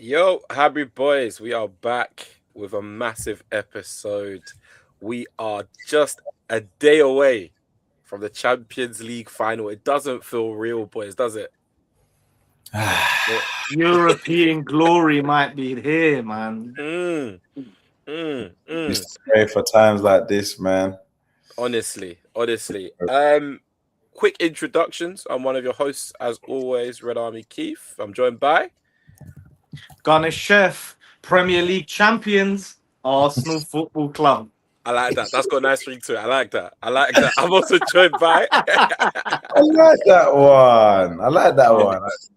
Yo, Highbury boys, we are back with a massive episode. We are just a day away from the Champions League final. It doesn't feel real, boys, does it? European glory might be here, man. Used to pray for times like this, man. Honestly. Quick introductions. I'm one of your hosts, as always, RedArmyKeef. I'm joined by GunnerShef, Premier League champions, Arsenal Football Club. I like that. That's got a nice ring to it. I like that. I'm also joined by I like that one.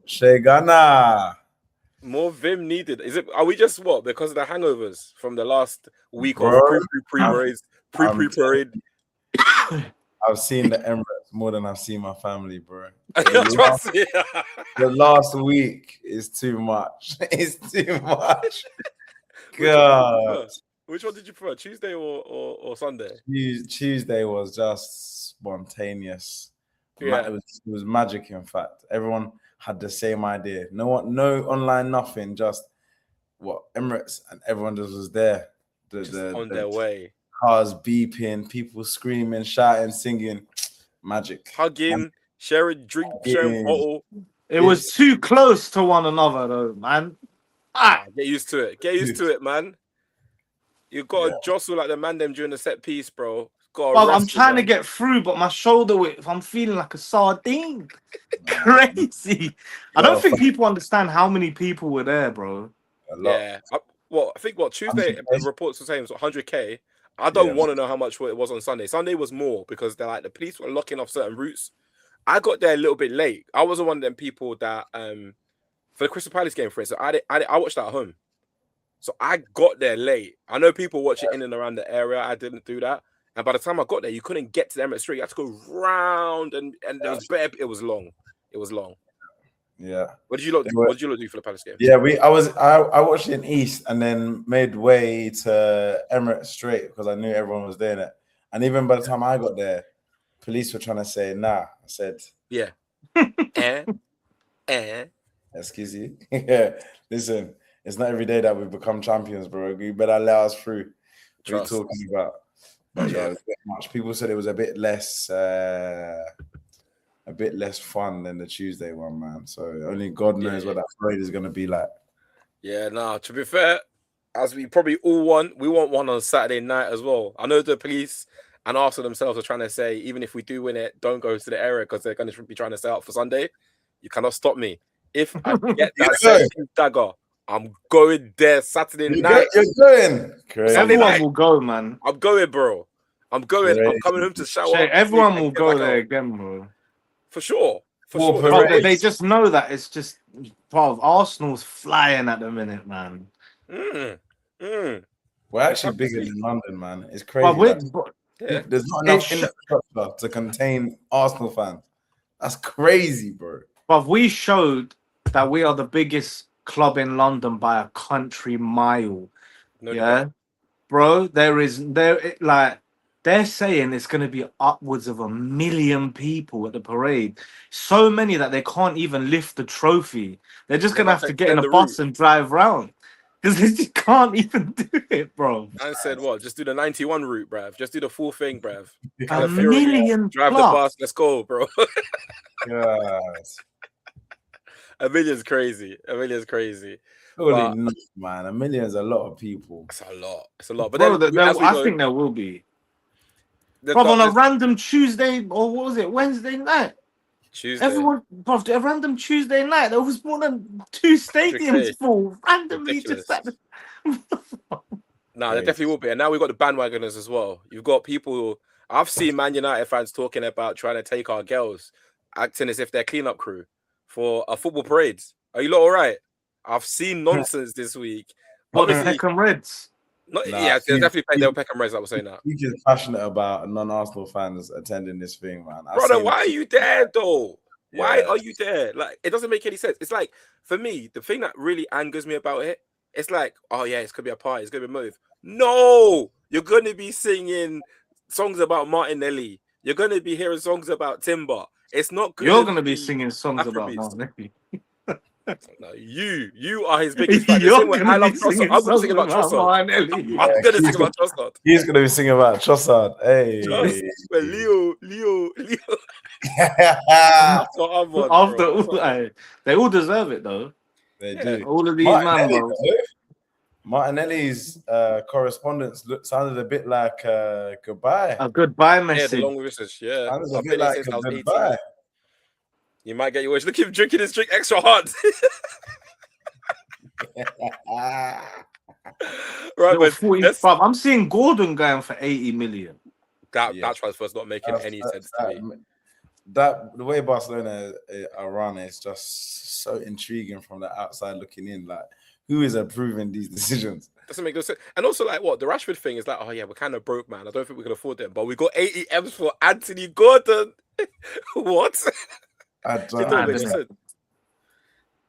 ShayGunner. more Vim needed. Are we just what? Because of the hangovers from the last week of pre-parade? I've seen the Emirates more than I've seen my family, bro. The The last week is too much. It's too much. God. Which one did you prefer? Tuesday or Sunday? Tuesday was just spontaneous. Yeah. It was magic, in fact. Everyone had the same idea. No online, nothing. Just Emirates, and everyone just was there. On their way. Cars beeping, people screaming, shouting, singing. Magic. Hugging, sharing drink, sharing bottle. It was too close to one another, though, man. Get used to it. Get used to it, man. You got to jostle like the man them during the set piece, bro. I'm trying to get through, but my shoulder width, I'm feeling like a sardine. Crazy. I don't think people understand how many people were there, bro. A lot. Yeah. I think Tuesday the reports were saying it was 100K. I don't want to know how much it was on Sunday. Sunday was more because the police were locking off certain routes. I got there a little bit late. I was one of them people that for the Crystal Palace game, for instance, I watched that at home. So I got there late. I know people watch it in and around the area. I didn't do that. And by the time I got there, you couldn't get to the Emirates Street. You had to go round and it was long. It was long. Yeah. What did you lot do for the Palace game? Yeah, I watched it in East and then made way to Emirates straight because I knew everyone was doing it. And even by the time I got there, police were trying to say nah. I said, yeah. Excuse you. Yeah. Listen, it's not every day that we become champions, bro. You better allow us through. What are you talking about? But yeah, it was a bit much. People said it was a bit less fun than the Tuesday one, man. So only God knows what that parade is going to be like. Yeah, to be fair, as we probably all want, we want one on Saturday night as well. I know the police and Arsenal themselves are trying to say, even if we do win it, don't go to the area because they're going to be trying to set up for Sunday. You cannot stop me. If I get that dagger, I'm going there Saturday night. You're going. Crazy. Everyone will go, man. I'm going, bro. I'm going. Crazy. I'm coming home to shower. Everyone will go there again, bro. For sure. Bro, they just know that it's just part of Arsenal's flying at the minute, man. We're actually bigger than London, man. It's crazy. There's not enough infrastructure to contain Arsenal fans. That's crazy, bro. But we showed that we are the biggest club in London by a country mile. Bro, they're saying it's going to be upwards of 1 million people at the parade. So many that they can't even lift the trophy. They're just going to have to get in a bus and drive around. Because they just can't even do it, bro. I said what? Just do the 91 route, bruv. Just do the full thing, bruv. 1 million drive plus. the bus. Let's go, bro. Yes. 1 million's crazy. 1 million's crazy. Holy nuts, man. 1 million is a lot of people. It's a lot. It's a lot. But bro, then, I think there will be. Bro, on a random Tuesday, or what was it, Wednesday night? Tuesday. Everyone, bro, a random Tuesday night, there was more than 2 stadiums full. Randomly Ridiculous. just there definitely will be. And now we've got the bandwagoners as well. You've got people, I've seen Man United fans talking about trying to take our girls, acting as if they're cleanup crew for a football parade. Are you lot all right? I've seen nonsense this week. What, the Peckham Reds? They're Peckham Reds that was saying that. He's passionate about non-Arsenal fans attending this thing, man. Brother, why are you there, though? Why are you there? Like, it doesn't make any sense. It's like, for me, the thing that really angers me about it, it's like, oh yeah, it's gonna be a party, it's gonna be a move. No, you're gonna be singing songs about Martinelli. You're gonna be hearing songs about Timber. It's not good. You're gonna be singing songs about Martinelli. No, you are his biggest fan. You're Way I love Trossard. I'm gonna sing about Trossard. I'm gonna sing about Trossard. He's gonna be singing about Trossard. Hey, Leo. They all deserve it though. They do. All of these man, bro. Martinelli's correspondence sounded a bit like goodbye. A goodbye message. Yeah, the long message. Yeah, sounded a bit like a goodbye. You might get your wish. Look at him drinking his drink extra hard. Right, but 45. I'm seeing Gordon going for 80 million. That transfer's not making any sense to me. The way Barcelona are run is just so intriguing from the outside looking in. Like, who is approving these decisions? Doesn't make no sense. And also, like, what the Rashford thing is like, oh yeah, we're kind of broke, man. I don't think we can afford them, but we got 80 M's for Anthony Gordon. What? I don't understand.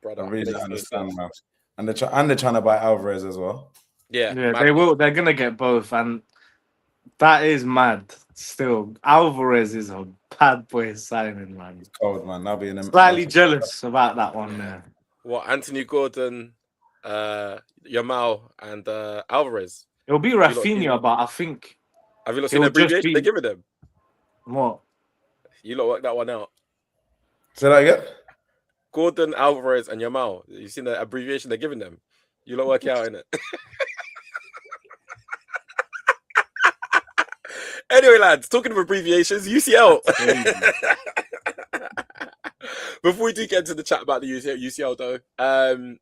Brother, I really don't understand, man. And they're trying to buy Alvarez as well. Yeah, they will. They're gonna get both, and that is mad. Still, Alvarez is a bad boy signing, man. It's cold, man. I'll be slightly jealous about that one there. What, Anthony Gordon, Yamal, and Alvarez? It'll be Rafinha, but I think. Have you not seen the abbreviation they're giving them? What? You lot work that one out. Say that again. Gordon, Alvarez, and Yamal. You seen the abbreviation they're giving them? You lot work it out, innit? Anyway, lads, talking of abbreviations, UCL. Before we do get into the chat about the UCL though,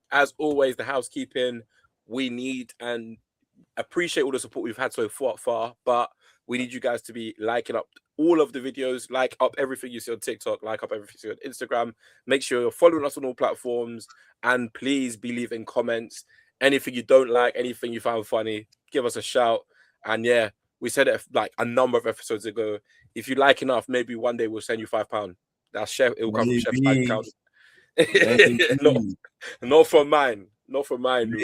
as always, the housekeeping, we need and appreciate all the support we've had so far, but we need you guys to be liking up all of the videos, like up everything you see on TikTok, like up everything you see on Instagram. Make sure you're following us on all platforms, and please be leaving comments. Anything you don't like, anything you found funny, give us a shout. And yeah, we said it like a number of episodes ago. If you like enough, maybe one day we'll send you £5. That's Chef. It will come from Chef's bank account. Not from mine. Not from mine.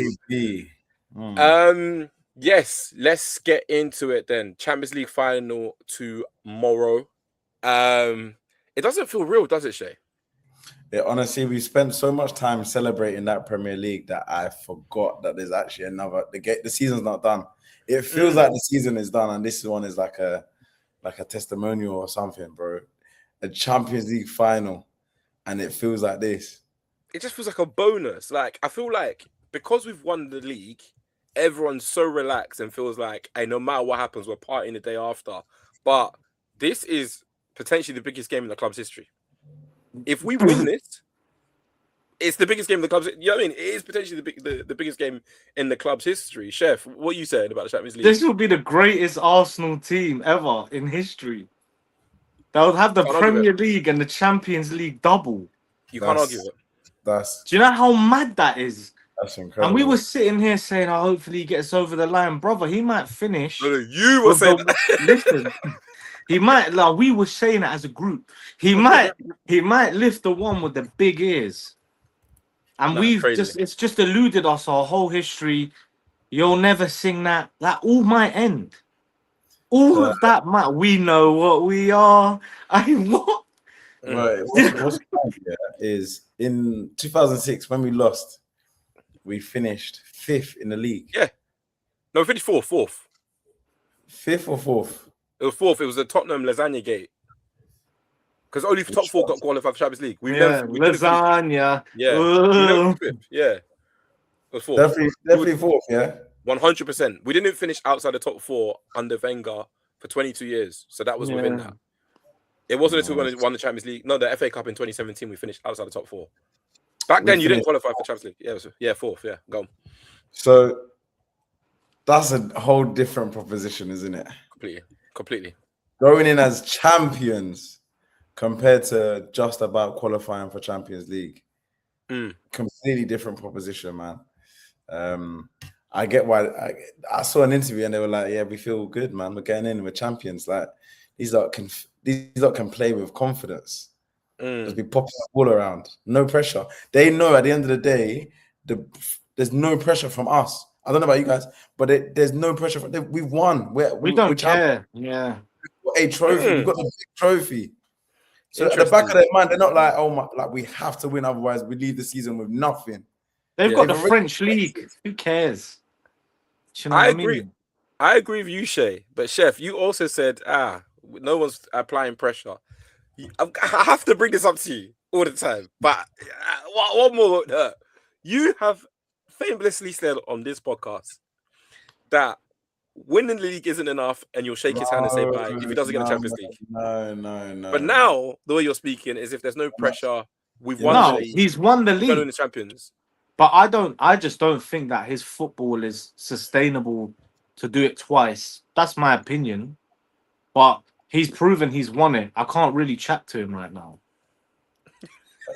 Yes, let's get into it then. Champions League final tomorrow. It doesn't feel real, does it, Shay? Yeah, honestly, we spent so much time celebrating that Premier League that I forgot that there's actually another. The season's not done. It feels like the season is done, and this one is like a testimonial or something, bro. A Champions League final, and it feels like this. It just feels like a bonus. Like, I feel like because we've won the league, everyone's so relaxed and feels like, hey, no matter what happens, we're partying the day after. But this is potentially the biggest game in the club's history. If we win this, it's the biggest game in the club's. You know what I mean? It is potentially the biggest game in the club's history. Chef, what are you saying about the Champions League? This will be the greatest Arsenal team ever in history. They'll have the Premier League and the Champions League double. You can't argue it. Do you know how mad that is? That's incredible. And we were sitting here saying, "Oh, hopefully he gets over the line, brother. He might finish." No, you were saying that. Listen, he might. Like we were saying it as a group. He might lift the one with the big ears. And it's just eluded us our whole history. You'll never sing that. That all might end. All of that might. We know what we are. What? Right. What's is in 2006 when we lost, we finished 5th in the league. Yeah. No, we finished fourth. 5th or 4th? It was 4th. It was the Tottenham lasagna gate. Because only top 4 got qualified for Champions League. Lasagna. Yeah. It was 4th. Definitely 4th, yeah. 100%. We didn't finish outside the top 4 under Wenger for 22 years. So that was within that. It wasn't until we won the Champions League. No, the FA Cup in 2017, we finished outside the top 4. Back then, you didn't qualify for Champions League. Yeah, 4th. Yeah, go on. So that's a whole different proposition, isn't it? Completely. Going in as champions compared to just about qualifying for Champions League. Completely different proposition, man. I get why. I saw an interview and they were like, "Yeah, we feel good, man. We're getting in. We're champions." Like these lot can play with confidence. Just be popping the ball around, no pressure. They know at the end of the day, there's no pressure from us. I don't know about you guys, but there's no pressure. We've won. We don't care. Yeah, we've got a trophy. We've got a big trophy. So at the back of their mind, they're not like, oh my, like we have to win, otherwise we leave the season with nothing. They've got the French league. Who cares? You know I what agree. I mean? I agree with you, Shay. But Chef, you also said, no one's applying pressure. I have to bring this up to you all the time. But one more. You have famously said on this podcast that winning the league isn't enough, and you'll shake his hand and say bye if he doesn't get the Champions League. No. But now the way you're speaking is if there's no pressure, we've won the league. He's won the league. We're the champions. But I just don't think that his football is sustainable to do it twice. That's my opinion. But he's proven he's won it. I can't really chat to him right now.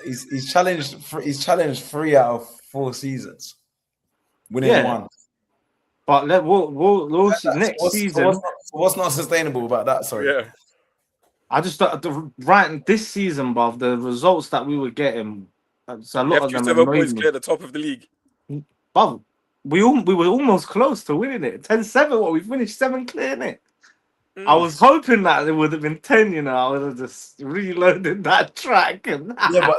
He's challenged 3 out of 4 seasons, winning 1. But we'll see next season. What's not sustainable about that? Sorry. Yeah. I just right this season, bruv, the results that we were getting, so a lot of them 7 points clear the top of the league. Bruv, we were almost close to winning it. 10-7. We finished 7 clearing it. I was hoping that it would have been 10. You know, I would have just reloaded that track. And yeah, but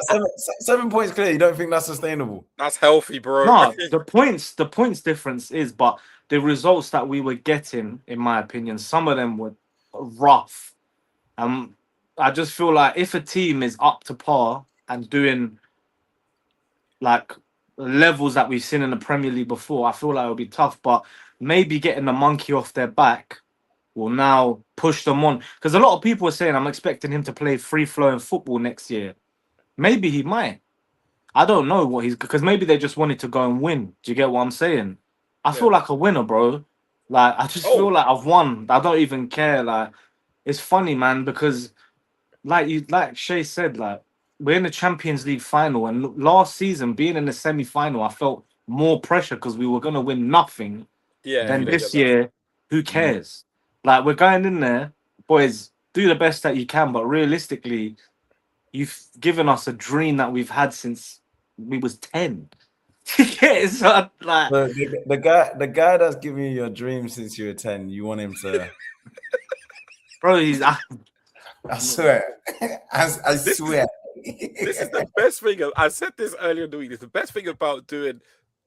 7 points clear. You don't think that's sustainable? That's healthy, bro. No, the points difference is, but the results that we were getting, in my opinion, some of them were rough. I just feel like if a team is up to par and doing like levels that we've seen in the Premier League before, I feel like it'll be tough. But maybe getting the monkey off their back will now push them on. Because a lot of people are saying I'm expecting him to play free-flowing football next year. Maybe he might. I don't know what he's... Because maybe they just wanted to go and win. Do you get what I'm saying? I feel like a winner, bro. Like, I just feel like I've won. I don't even care. Like, it's funny, man, because like Shay said, like, we're in the Champions League final, and last season, being in the semi-final, I felt more pressure because we were going to win nothing. Yeah. Then this year, who cares? Like, we're going in there, boys, do the best that you can, but realistically, you've given us a dream that we've had since we was 10. So, like, the guy that's giving you your dream since you were 10, you want him to... Bro, he's... I swear. I swear. This is the best thing. I said this earlier in the week. It's the best thing about doing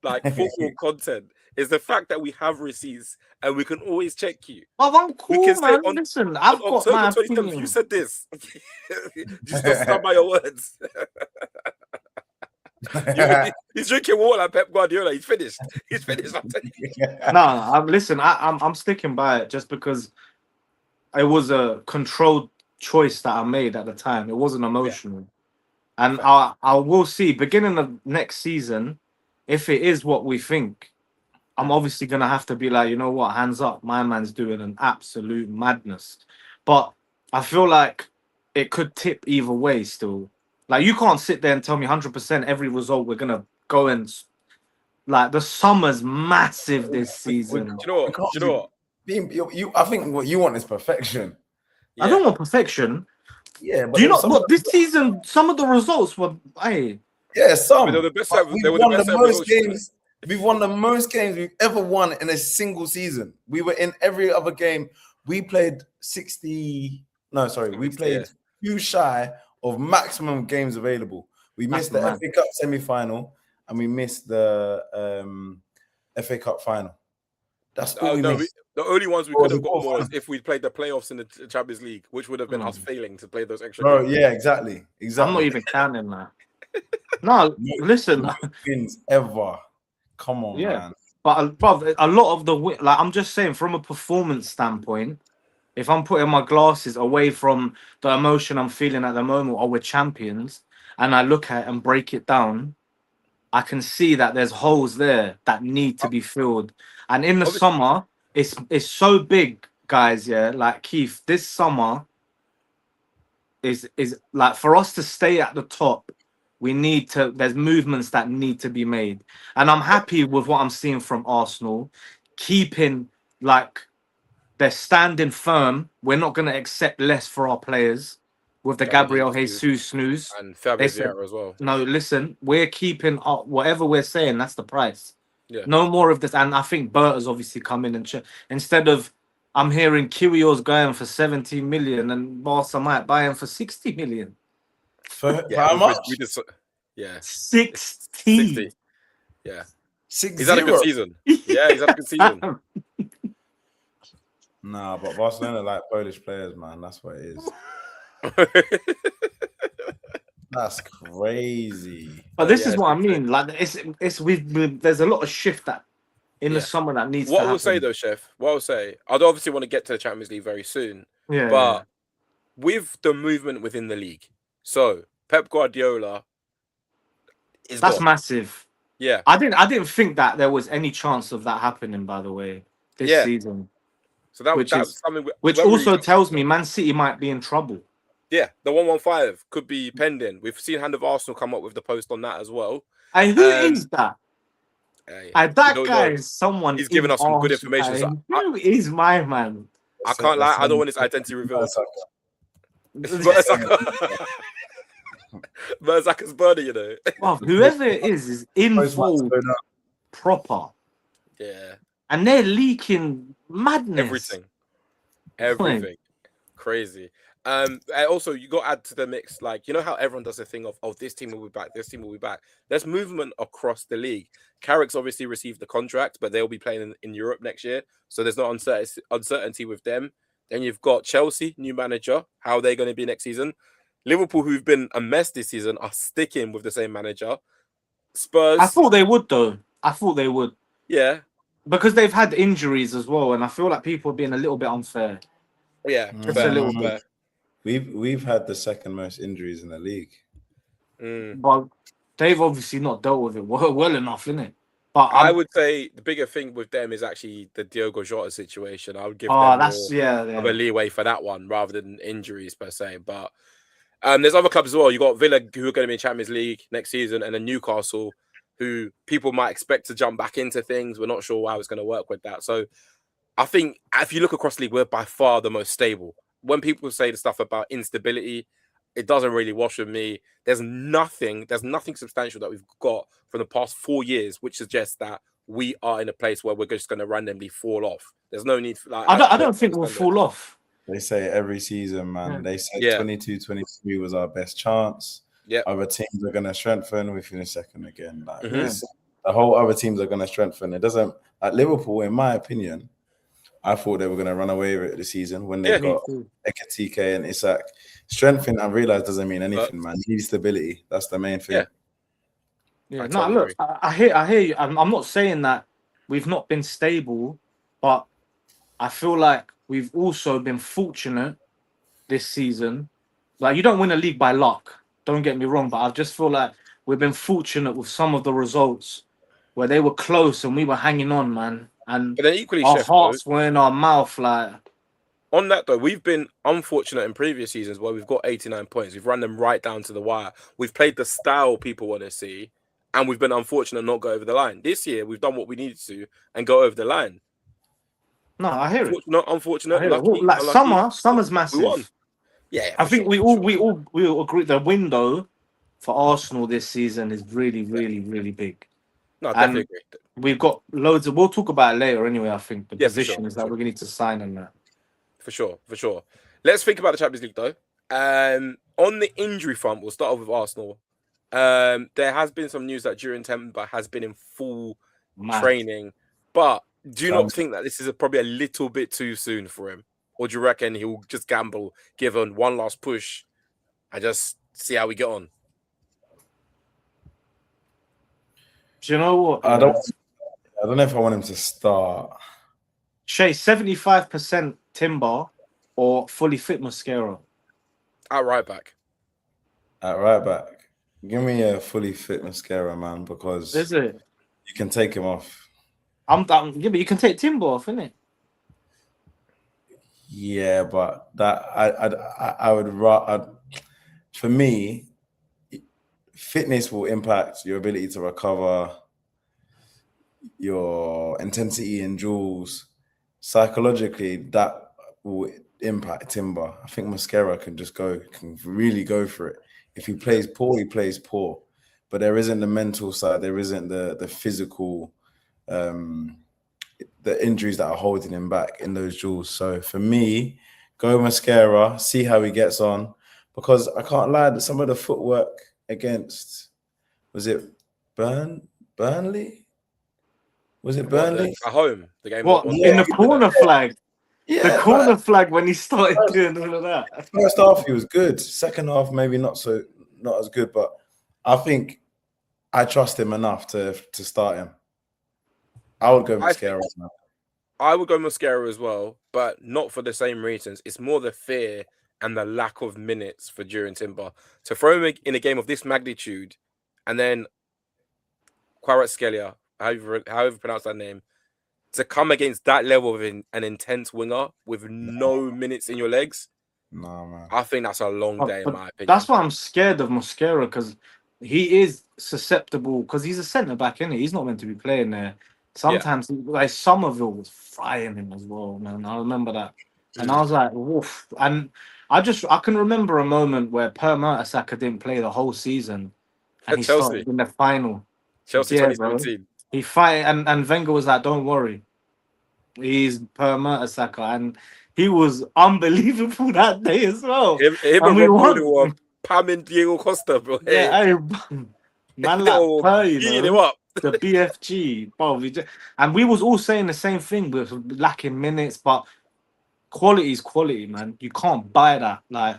like football content is the fact that we have receipts and we can always check you. Oh, I'm cool, man. Listen, I've got my opinion. You said this. Just don't stand by your words. He's drinking water like Pep Guardiola. He's finished. He's finished. Listen, I'm sticking by it just because it was a controlled choice that I made at the time. It wasn't emotional. And I will see beginning of next season, if it is what we think, I'm obviously going to have to be like, you know what, hands up. My man's doing an absolute madness. But I feel like it could tip either way still. Like, you can't sit there and tell me 100% every result we're going to go and... Like, the summer's massive this season. Do you know what? I think what you want is perfection. I don't want perfection. Yeah, but do you not? What this season? Some of the results were, some. They were the best. We've won the most games we've ever won in a single season. We were in every other game. We played 60. No, sorry, we played too shy of maximum games available. We missed the FA Cup semi-final and we missed the FA Cup final. That's all we missed. The only ones we could have got more is if we played the playoffs in the Champions League, which would have been us failing to play those extra games. Yeah, exactly. I'm not even counting that. No, listen. Wins ever. Come on, man. But a lot of the like, I'm just saying, from a performance standpoint, if I'm putting my glasses away from the emotion I'm feeling at the moment, or we're champions, and I look at it and break it down, I can see that there's holes there that need to be filled. And in the summer, it's so big, guys. Yeah, like Keith, this summer is like, for us to stay at the top, we need to. There's movements that need to be made, and I'm happy with what I'm seeing from Arsenal, keeping like they're standing firm. We're not going to accept less for our players with the Gabriel Jesus news and Fabio as well. No, listen, we're keeping up whatever we're saying. That's the price. Yeah. No more of this. And I think Bert has obviously come in and instead of, I'm hearing Kyrgios going for 70 million and Barca might buy him for 60 million. For how much? Yeah. 60. Yeah. 6-0. He's had a good season. Yeah, he's had a good season. Nah, but Barcelona like Polish players, man. That's what it is. That's crazy. But this is what I mean. Like, it's there's a lot of shift that in the summer that needs to happen. What I will say though, Chef, I'd obviously want to get to the Champions League very soon. Yeah. But with the movement within the league, so Pep Guardiola that's massive. Yeah. I didn't think that there was any chance of that happening, by the way, this season. So that's something which also tells me Man City might be in trouble. Yeah, the 115 could be pending. We've seen Hand of Arsenal come up with the post on that as well. And who is that? That guy is someone. He's giving us some good information. So who is my man? I can't lie. I don't want his identity revealed. Merzaker's burner, you know. Well, whoever it is involved proper. Yeah. And they're leaking madness. Everything. Crazy. Also, you got to add to the mix, like, you know how everyone does the thing of, oh, this team will be back, this team will be back. There's movement across the league. Carrick's obviously received the contract, but they'll be playing in Europe next year. So there's no uncertainty with them. Then you've got Chelsea, new manager, how they're going to be next season. Liverpool, who've been a mess this season, are sticking with the same manager. Spurs. I thought they would, though. Yeah. Because they've had injuries as well, and I feel like people are being a little bit unfair. Yeah, just a little bit. We've had the second most injuries in the league. But they've obviously not dealt with it well enough, innit? But I would say the bigger thing with them is actually the Diogo Jota situation. I would give them more of a leeway for that one rather than injuries per se. But there's other clubs as well. You got Villa, who are going to be in Champions League next season, and then Newcastle, who people might expect to jump back into things. We're not sure how it's going to work with that. So I think if you look across the league, we're by far the most stable. When people say the stuff about instability, it doesn't really wash with me. There's nothing substantial that we've got from the past 4 years, which suggests that we are in a place where we're just going to randomly fall off. There's no need for that. I don't think we'll fall off. They say every season, man. Yeah. They say 22-23 was our best chance. Yeah. Other teams are going to strengthen. We finish second again. Like the whole other teams are going to strengthen. It doesn't, like Liverpool, in my opinion, I thought they were going to run away with it this season when they got Ekatike and Isak. Strengthening, I realized, doesn't mean anything, man. You need stability. That's the main thing. Yeah. No, look, I hear you. I'm not saying that we've not been stable, but I feel like we've also been fortunate this season. Like, you don't win a league by luck. Don't get me wrong, but I just feel like we've been fortunate with some of the results where they were close and we were hanging on, man. And but then equally, our hearts were in our mouth. Like, on that though, we've been unfortunate in previous seasons where we've got 89 points. We've run them right down to the wire. We've played the style people want to see, and we've been unfortunate not go over the line. This year, we've done what we needed to and go over the line. No, I hear it. Not unfortunate. Lucky, like summer's massive. We won. Yeah, I think we all agree the window for Arsenal this season is really big. No, I definitely agree. We've got loads of. We'll talk about it later anyway. I think the position is that we're going to need to sign on that. For sure. Let's think about the Champions League though. On the injury front, we'll start off with Arsenal. There has been some news that Julian Timber has been in full training, but do you not think that this is probably a little bit too soon for him, or do you reckon he'll just gamble, give him one last push, and just see how we get on? Do you know what? I don't know if I want him to start. Shay, 75% Timber or fully fit Mosquera? At right back. Give me a fully fit Mosquera, man, because is it? You can take him off. Yeah, but you can take Timber off, innit? Yeah, but that I would rather. For me, fitness will impact your ability to recover, your intensity in joules. Psychologically, that will impact Timber. I think Mosquera can really go for it. If he plays poor, he plays poor. But there isn't the mental side. There isn't the physical, the injuries that are holding him back in those joules. So for me, go Mosquera, see how he gets on. because I can't lie that some of the footwork against, was it Burnley? Was it Burnley? At home, the game. What, in the corner flag? Yeah, the corner flag when he started doing all of that. First half he was good. Second half maybe not as good, but I think I trust him enough to start him. I would go Mosquera now. I would go Mosquera as well, but not for the same reasons. It's more the fear and the lack of minutes for Jurien Timber. To throw him in a game of this magnitude, and then Kvaratskhelia, however you pronounce that name, to come against that level of an intense winger with no minutes in your legs, no, man. I think that's a long day in my opinion. That's why I'm scared of Mosquera, because he is susceptible, because he's a centre back, isn't he? He's not meant to be playing there. Sometimes, like Somerville was frying him as well, man. I remember that, and I was like, "Woof!" And I can remember a moment where Per Mertesacker didn't play the whole season, and he started in the final. Chelsea 2017. He fight, and Wenger was like, "Don't worry, he's Per Mertesacker," and he was unbelievable that day as well. Him and Ronaldo were pamming Diego Costa, bro. Yeah, man, like Per, him up. The BFG, bro, and we was all saying the same thing. We were lacking minutes, but quality is quality, man. You can't buy that. Like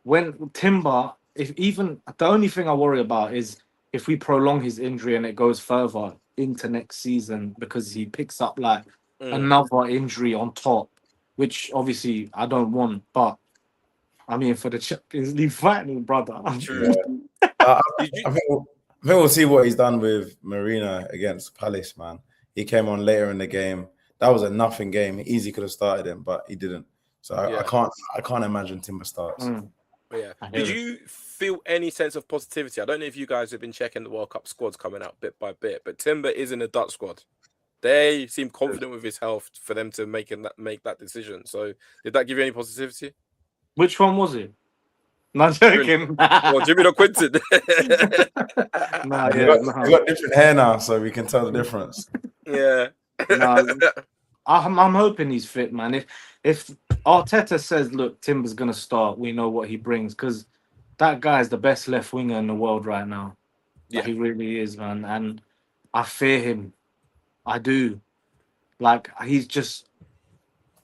when Timber, the only thing I worry about is if we prolong his injury and it goes further into next season, because he picks up like another injury on top, which obviously I don't want. But I mean, for the Champions League final, brother. Yeah. I think we'll see what he's done with Marina against Palace, man. He came on later in the game. That was a nothing game. He easily could have started him, but he didn't. So I can't imagine Timber starts. Yeah. Did you feel any sense of positivity? I don't know if you guys have been checking the World Cup squads coming out bit by bit, but Timber is in the Dutch squad. They seem confident with his health for them to make that decision. So did that give you any positivity? Which one was it? Not joking. Well, Jimmy or Quinton. We got different hair now, so we can tell the difference. Yeah. I'm hoping he's fit, man. If Arteta says, look, Timber's gonna start, we know what he brings, because that guy is the best left winger in the world right now. Yeah, he really is, man. And I fear him. I do. Like, he's just,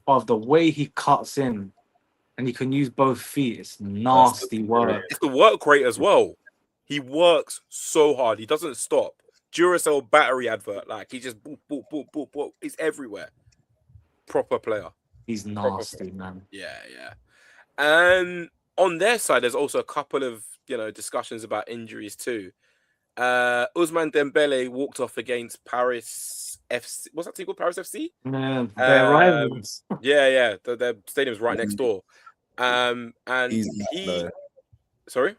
of the way he cuts in, and he can use both feet. It's nasty work. It's the work rate as well. He works so hard. He doesn't stop. Duracell battery advert. Like, he just boop, boop, boop, boop, boop. He's everywhere. Proper player. He's nasty, man. Yeah. And on their side, there's also a couple of, discussions about injuries too. Ousmane Dembele walked off against Paris FC. What's that team called? Paris FC? Man, they're rivals. Yeah. Their stadium's right next door. And sorry?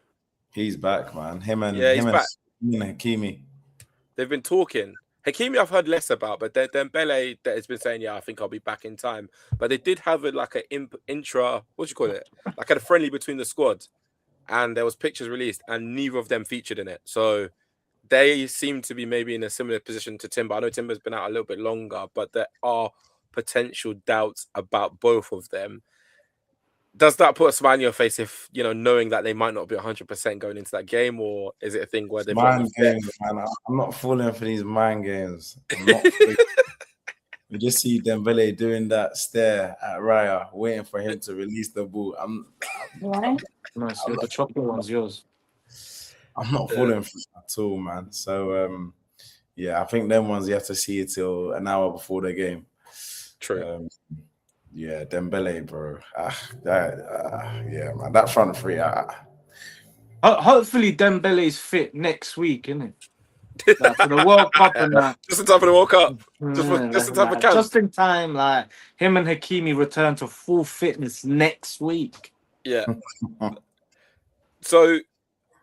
He's back, man. Him and Hakimi. They've been talking. Hakimi I've heard less about, but Dembele that has been saying, I'll be back in time. But they did have a friendly between the squad, and there was pictures released, and neither of them featured in it. So they seem to be maybe in a similar position to Timber. I know Timber's been out a little bit longer, but there are potential doubts about both of them. Does that put a smile on your face if, knowing that they might not be 100% going into that game, or is it a thing where they've mind games, man? I'm not falling for these mind games. We just see Dembele doing that stare at Raya, waiting for him to release the ball. The chocolate one's yours. I'm not falling for it at all, man. So, I think them ones you have to see it till an hour before the game. True. Dembele, bro. Man. That front three. Hopefully Dembele's fit next week, innit? Like for the World Cup and that. Just in time for the World Cup. Just in time for camp. Just in time, like him and Hakimi return to full fitness next week. Yeah. So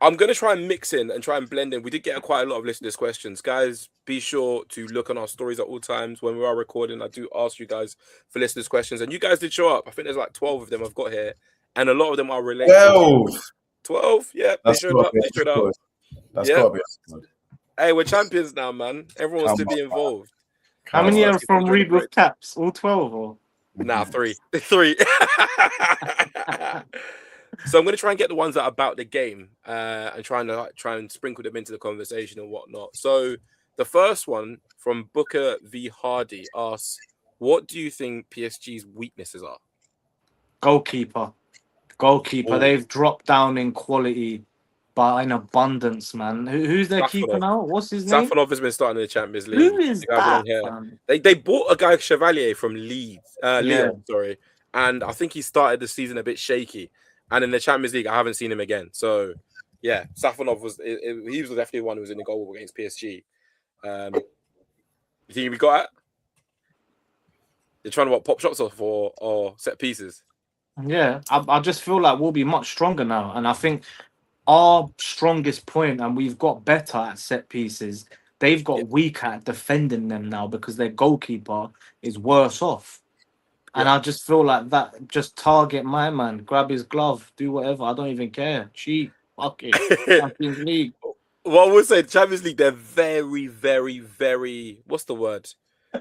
I'm going to try and mix in and try and blend in. We did get quite a lot of listeners' questions. Guys, be sure to look on our stories at all times. When we are recording, I do ask you guys for listeners' questions. And you guys did show up. I think there's like 12 of them I've got here. And a lot of them are related. 12? Yeah. They showed up. That's got to be good. Hey, we're champions now, man. Everyone wants to be involved. How many are from Read with Caps? All 12 or? Nah, 3. 3. So I'm going to try and get the ones that are about the game and try and sprinkle them into the conversation and whatnot. So the first one from Booker V Hardy asks, "What do you think PSG's weaknesses are?" Goalkeeper. Oh. They've dropped down in quality, but in abundance, man. Who's their keeper now? What's his name? Safonov has been starting in the Champions League. Who is that? They bought a guy Chevalier from Leeds, Yeah. Lyon, sorry, and I think he started the season a bit shaky. And in the Champions League, I haven't seen him again. So, yeah, Safonov he was definitely one who was in the goal against PSG. You think we got it? They're trying to pop shots off or set pieces. Yeah, I just feel like we'll be much stronger now, and I think our strongest point, and we've got better at set pieces. They've got weaker at defending them now because their goalkeeper is worse off. And I just feel like that. Just target my man, grab his glove, do whatever. I don't even care. Cheat, fuck it. Champions League. Well, I would say Champions League, they're very, very, very. What's the word?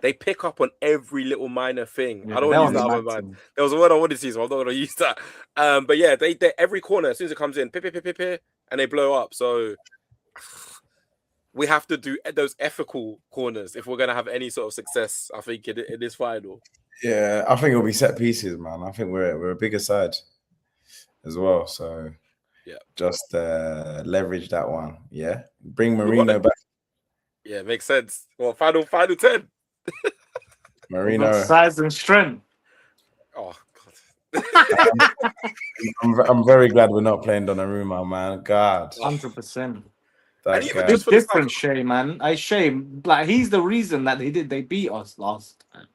They pick up on every little minor thing. I don't want to use that other word. There was a word I wanted to use, so I'm not going to use that. But yeah, they every corner as soon as it comes in, and they blow up. So we have to do those ethical corners if we're going to have any sort of success. I think in this final. Yeah, I think it'll be set pieces, man. I think we're a bigger side as well. So yeah, just leverage that one. Yeah, bring Marino back. Yeah, makes sense. Well, final 10. Marino, size and strength. Oh God. I'm very glad we're not playing Donnarumma, man. God, 100%. It's different, Shay, man. Shay, like he's the reason that they beat us last time.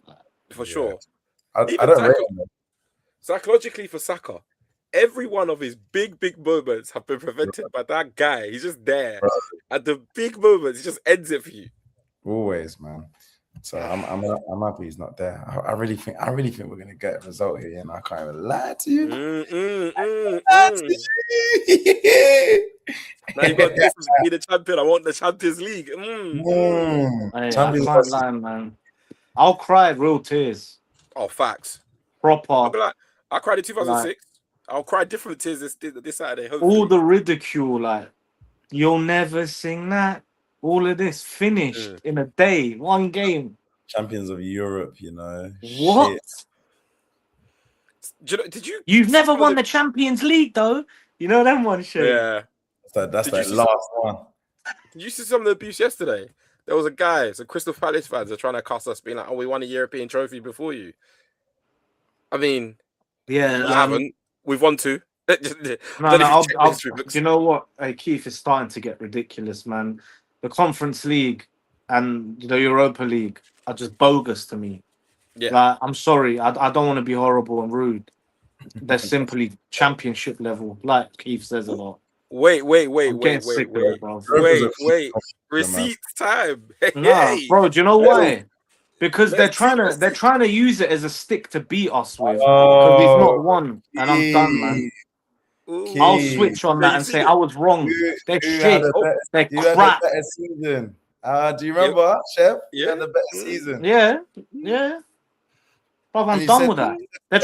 For sure. I don't rate him. Psychologically for Saka, every one of his big moments have been prevented by that guy. He's just there. Right. At the big moments, he just ends it for you. Always, man. So I'm happy he's not there. I really think we're gonna get a result here, and I can't even lie to you. Now you got to be the champion. I want the Champions League. I can't lie, man. I'll cry real tears. Oh, facts. Proper. I'll be like, I cried in 2006. I'll cry different tears this Saturday. Hopefully. All the ridicule, like you'll never sing that. All of this finished in a day, one game. Champions of Europe, you know. What? Did you? You've never won the Champions League, though. You know them one, Shay. Yeah. That's that last one. Did you see some of the abuse yesterday? There was a guy, some Crystal Palace fans are trying to cuss us, being like, "Oh, we won a European trophy before you." I mean, yeah, we haven't. We've won 2. No. You know what? Hey, Keith is starting to get ridiculous, man. The Conference League and the Europa League are just bogus to me. Yeah, like, I'm sorry, I don't want to be horrible and rude. They're simply championship level, like Keith says a lot. Wait. Receipts time. Nah, bro, do you know why? Because they're trying to use it as a stick to beat us with. Because we've not won, and I'm done, man. I'll switch on that and say I was wrong. They're shit. They're crap. Better season. Do you remember, Chef? Yeah, you had a better season. Yeah. Bro, I'm done with that. They're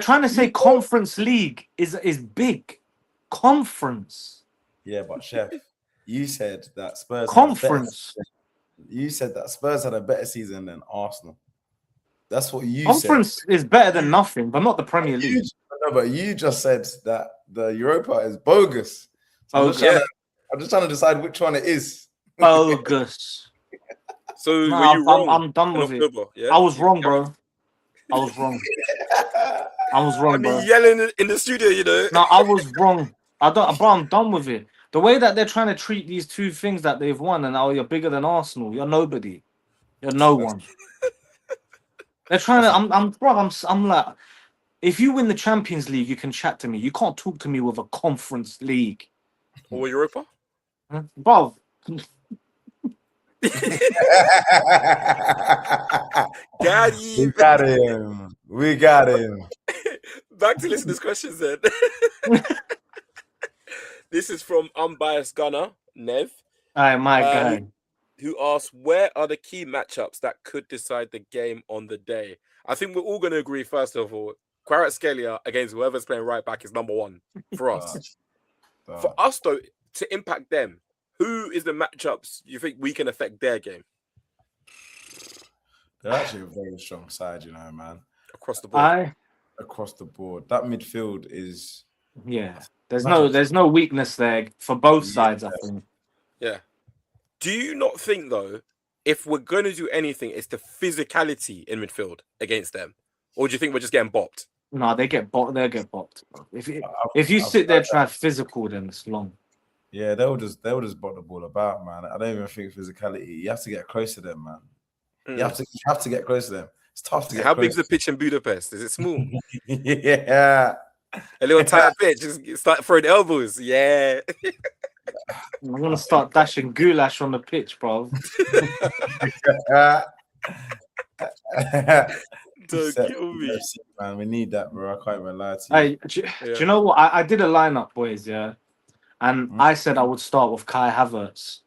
trying to say Conference League is big. Conference. Yeah, but Chef, you said that Spurs Conference. You said that Spurs had a better season than Arsenal. That's what you said. Conference is better than nothing, but not the Premier League. No, but you just said that the Europa is bogus. So I'm just trying to decide which one it is. Bogus. So were you wrong? I'm done with it. Yeah? I was wrong, bro. I was wrong. Bro. Yelling in the studio, you know. No, I was wrong. I'm done with it. The way that they're trying to treat these 2 things that they've won, and you're bigger than Arsenal. You're nobody. You're no one. They're trying to. I'm like, if you win the Champions League, you can chat to me. You can't talk to me with a Conference League or Europa, bro. We got him. Back to listeners' questions then. This is from Unbiased Gunner, Nev. Hi, my guy. Who asks, where are the key matchups that could decide the game on the day? I think we're all going to agree, first of all, Kvaratskhelia against whoever's playing right back is number one for us. For us, though, to impact them, who is the matchups you think we can affect their game? They're actually a very strong side, man. Across the board. Across the board. That midfield is... Yeah. There's no weakness there for both sides, I think. Yeah. Do you not think, though, if we're going to do anything, it's the physicality in midfield against them? Or do you think we're just getting bopped? No, they get bopped. They'll get bopped. If you sit there trying physical, then it's long. Yeah, they'll just bot the ball about, man. I don't even think physicality. You have to get close to them, man. You have to get close to them. It's tough to get How close. big's the pitch in Budapest? Is it small? Yeah. A little tight pitch. Just start throwing elbows. Yeah. I'm gonna start dashing goulash on the pitch, bro. Don't kill me, man. We need that, bro. I can't even lie to you. Hey, do you know what? I did a lineup, boys. Yeah, and I said I would start with Kai Havertz.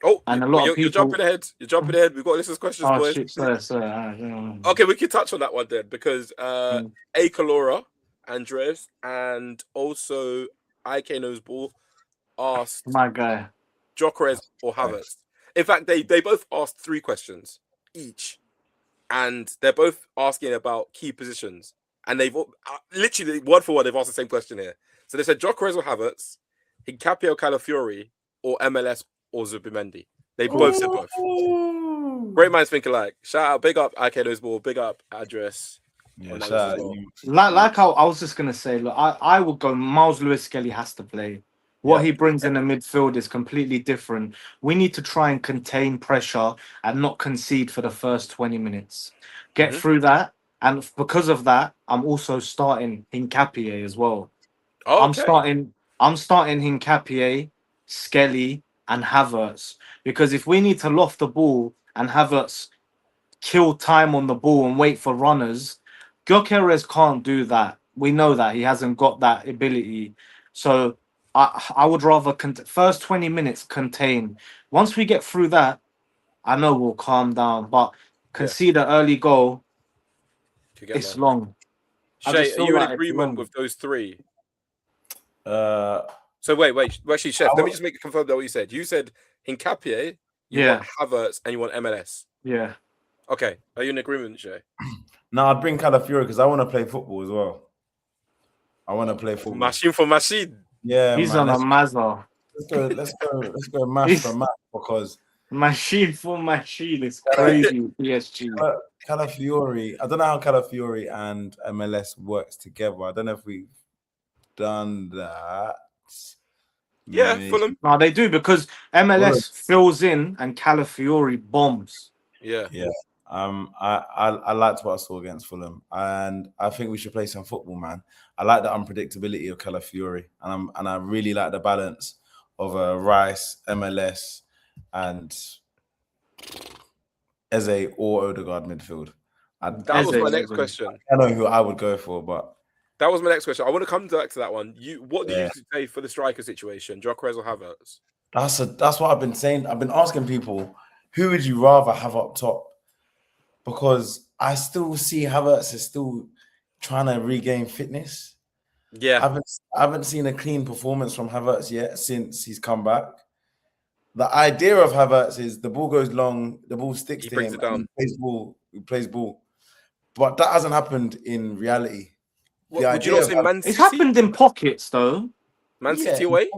Oh, and a lot of people. You're jumping ahead. You're jumping ahead. We've got listeners' questions, boys. Shit, sorry. Okay, we can touch on that one then because A. Kalora, Andres, and also IK Knows Ball asked my guy Gyökeres or Havertz. In fact, they both asked 3 questions each, and they're both asking about key positions. And they've literally word for word they've asked the same question here. So they said Gyökeres or Havertz, Hincapie or Calafiori, or MLS or Zubimendi. They both said both. Great minds think alike. Shout out, big up IK Knows Ball, big up Address. Yeah, shout out. Like how I was just gonna say, look, I would go. Miles Lewis Skelly has to play. What he brings in the midfield is completely different. We need to try and contain pressure and not concede for the first 20 minutes. Get through that, and because of that, I'm also starting Hincapie as well. Okay. I'm starting Hincapie, Skelly, and Havertz, because if we need to loft the ball and Havertz kill time on the ball and wait for runners, Gyökeres can't do that. We know that he hasn't got that ability. So I would rather first 20 minutes contain. Once we get through that, I know we'll calm down. But concede an early goal, it's long. Shay, are you in agreement with those 3? So wait. Actually, Chef, let me just confirm that what you said. You said Hincapie, you want Havertz, and you want MLS. Yeah. Okay. Are you in agreement, Shay? No, I'd bring Calafiori because I want to play football as well. I want to play football. Machine for machine. Yeah, he's on a Mazda. Let's go match for match because machine for machine is crazy. PSG. Calafiori. I don't know how Calafiori and MLS works together. I don't know if we've done that. Yeah, Fulham. No, they do because MLS fills in and Calafiori bombs. Yeah. I liked what I saw against Fulham, and I think we should play some football, man. I like the unpredictability of Calafiori, and I really like the balance of Rice, MLS, and Eze or Odegaard midfield. That was my next question. I know who I would go for, but that was my next question. I want to come back to that one. What do you say for the striker situation, Gyökeres or Havertz? That's what I've been saying. I've been asking people, who would you rather have up top? Because I still see Havertz is still trying to regain fitness. Yeah. I haven't seen a clean performance from Havertz yet since he's come back. The idea of Havertz is the ball goes long, the ball sticks to him, and he plays ball. But that hasn't happened in reality. Would you not say Man City? It's happened in pockets, though. Man City away?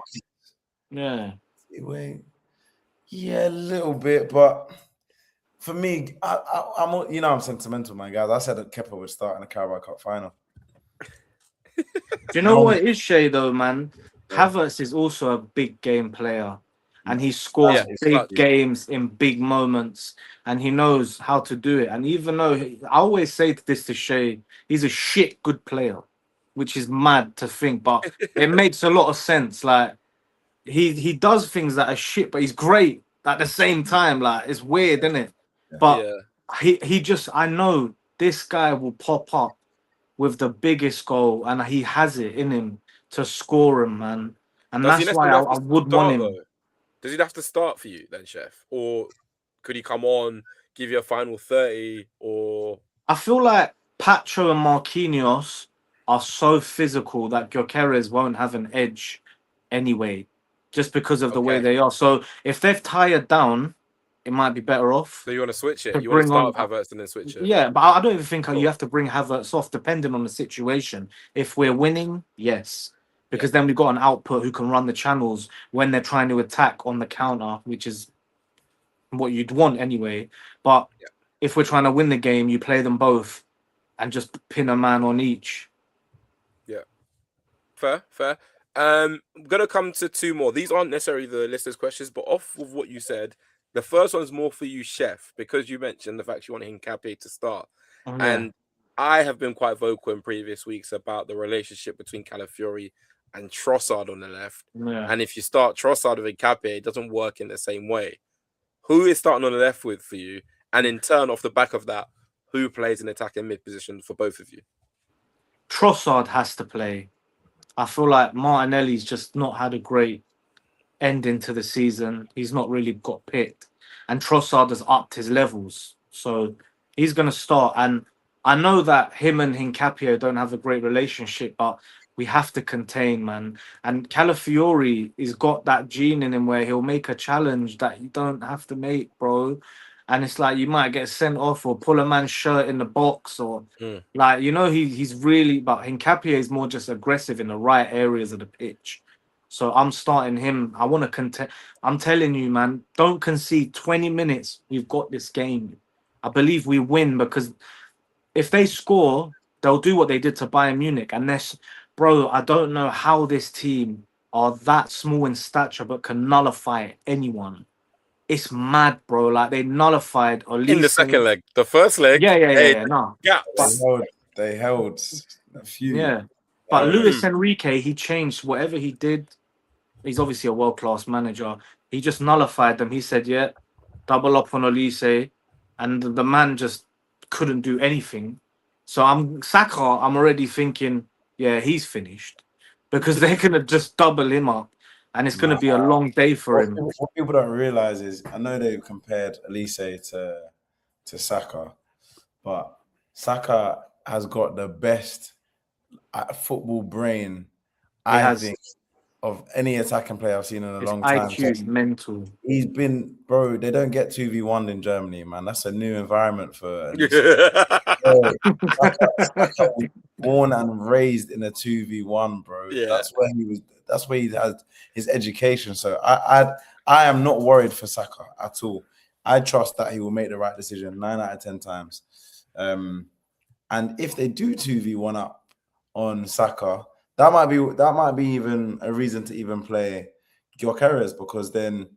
Yeah. Away. Yeah, a little bit, but for me, I'm I'm sentimental, man, guys. I said that Kepa would start in the Carabao Cup final. Do you know what it is, Shay, though, man? Havertz is also a big game player, and he scores big games in big moments, and he knows how to do it. And even though I always say this to Shay, he's a shit good player, which is mad to think, but it makes a lot of sense. Like he does things that are shit, but he's great at the same time. Like it's weird, isn't it? But he just, I know this guy will pop up with the biggest goal, and he has it in him to score him, man. And that's why I would want him. Though? Does he have to start for you then, Chef? Or could he come on, give you a final 30? Or I feel like Pacho and Marquinhos are so physical that Gyökeres won't have an edge anyway, just because of the way they are. So if they've tired down, it might be better off. So you want to switch it? You want to start with Havertz and then switch it? Yeah, but I don't even think you have to bring Havertz off, depending on the situation. If we're winning, yes. Because then we've got an output who can run the channels when they're trying to attack on the counter, which is what you'd want anyway. But if we're trying to win the game, you play them both and just pin a man on each. Yeah. Fair. I'm going to come to two more. These aren't necessarily the listeners' questions, but off of what you said, the first one's more for you, Chef, because you mentioned the fact you want Hincapié to start. Oh, yeah. And I have been quite vocal in previous weeks about the relationship between Calafiori and Trossard on the left. Yeah. And if you start Trossard with Hincapié, it doesn't work in the same way. Who is starting on the left with for you? And in turn, off the back of that, who plays in attacking mid position for both of you? Trossard has to play. I feel like Martinelli's just not had a great ending to the season. He's not really got picked. And Trossard has upped his levels. So he's going to start. And I know that him and Hincapié don't have a great relationship, but we have to contain, man. And Calafiori has got that gene in him where he'll make a challenge that you don't have to make, bro. And it's like you might get sent off or pull a man's shirt in the box or like, you know, he's really, but Hincapié is more just aggressive in the right areas of the pitch. So I'm starting him. I want to contend. I'm telling you, man, don't concede 20 minutes. We've got this game. I believe we win because if they score, they'll do what they did to Bayern Munich. And this, bro, I don't know how this team are that small in stature but can nullify anyone. It's mad, bro. Like they nullified Olise in the second leg. The first leg, no. They held a few. Yeah, but Luis Enrique, he changed whatever he did. He's obviously a world-class manager. He just nullified them. He said, "Yeah, double up on Olise," and the man just couldn't do anything. So I'm already thinking, yeah, he's finished because they're gonna just double him up. And it's going to be a long day for him. What people don't realize is, I know they've compared Olise to Saka, but Saka has got the best football brain, I think, of any attacking player I've seen in a long time. IQ is mental. He's been, bro, they don't get 2v1 in Germany, man. That's a new environment for Saka was born and raised in a 2v1, bro. Yeah. That's where he had his education. So I am not worried for Saka at all. I trust that he will make the right decision 9 out of 10 times. And if they do 2v1 up on Saka, that might be even a reason to even play Gyökeres, because then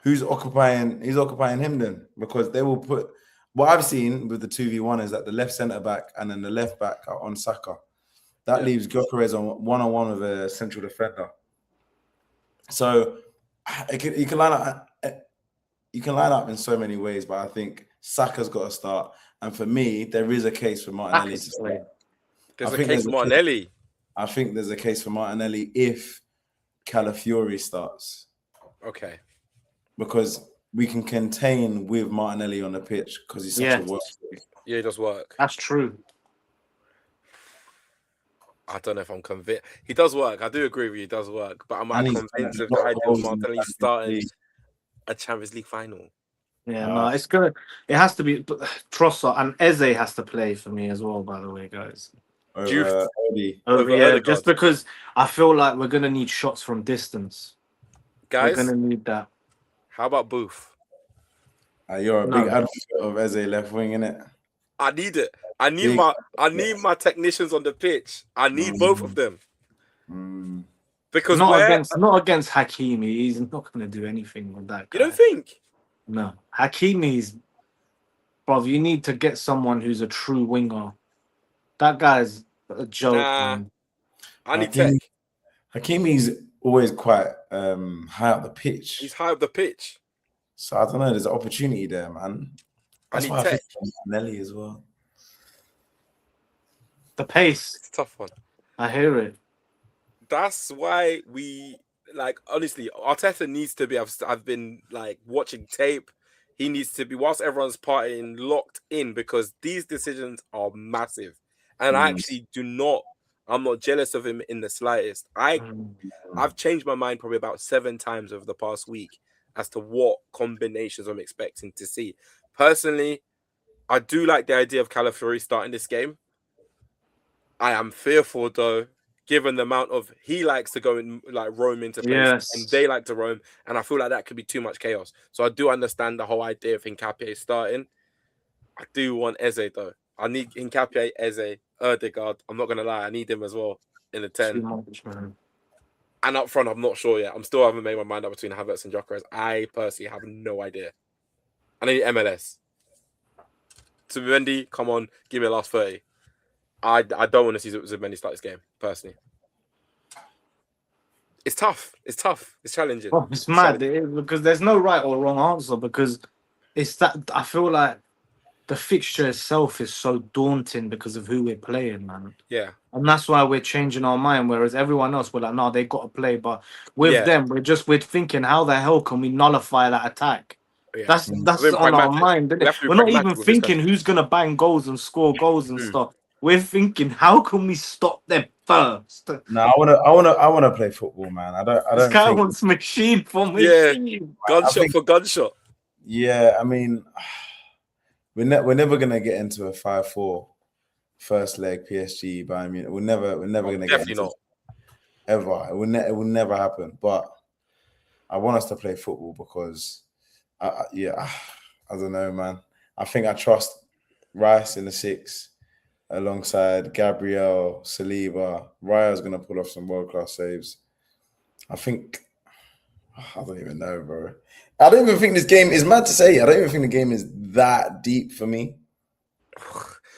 who's occupying him then? Because they will put, what I've seen with the 2v1 is that the left centre back and then the left back are on Saka. That leaves Gyökeres on one-on-one with a central defender. So you can line up in so many ways, but I think Saka's got to start. And for me, there is a case for Martinelli to start. There's a case for Martinelli. I think there's a case for Martinelli if Calafiori starts. Okay. Because we can contain with Martinelli on the pitch because he's such a worker. Yeah, he does work. That's true. I don't know if I'm convinced. He does work. I do agree with you. He does work. But I'm convinced of the idea of Martinelli starting a Champions League final. Yeah, no, it's good. It has to be Trossard, and Eze has to play for me as well, by the way, guys. Over just because I feel like we're going to need shots from distance. Guys, we're going to need that. How about Booth? You're a big advocate of Eze left wing, innit? I need it. I need my technicians on the pitch. I need both of them. Because not against Hakimi. He's not going to do anything with that guy. You don't think? No. Hakimi's, bro, you need to get someone who's a true winger. That guy's a joke, man. I need tech. Hakimi's always quite high up the pitch. He's high up the pitch. So I don't know. There's an opportunity there, man. That's why I think Nelly as well. The pace. It's a tough one. I hear it. That's why honestly, Arteta needs to be, I've been watching tape. He needs to be, whilst everyone's partying, locked in, because these decisions are massive. And I actually do not I'm not jealous of him in the slightest. I've changed my mind probably about 7 times over the past week as to what combinations I'm expecting to see. Personally, I do like the idea of Calafiori starting this game. I am fearful though, given the amount of he likes to go and like roam into places and they like to roam, and I feel like that could be too much chaos. So I do understand the whole idea of Hincapié starting. I do want Eze though. I need Hincapié, Eze, Erdegaard. I'm not gonna lie, I need him as well in the 10. And up front, I'm not sure yet. I haven't made my mind up between Havertz and Gyökeres. I personally have no idea. I need MLS. Zubimendi, come on, give me the last 30. I don't want to see Zubimendi start this game, personally. It's tough. It's challenging. Oh, it's mad because there's no right or wrong answer, because it's that I feel like the fixture itself is so daunting because of who we're playing, man. Yeah. And that's why we're changing our mind, whereas everyone else, we're like, no, they got to play. But with them, we're thinking, how the hell can we nullify that attack? Yeah. That's on our mind. We're not even thinking who's going to bang goals and score goals and stuff. We're thinking, how can we stop them first? No, I wanna play football, man. I don't. This guy wants machine for machine. Yeah, gunshot for gunshot. Yeah, I mean, we're never gonna get into a 5-4 first leg PSG Bayern Munich. We're never gonna get into it. Ever. It will never happen. But I want us to play football because, I don't know, man. I think I trust Rice in the 6. Alongside Gabriel, Saliba. Raya's going to pull off some world-class saves. I don't even know, bro. I don't even think this game is mad to say. I don't even think the game is that deep for me.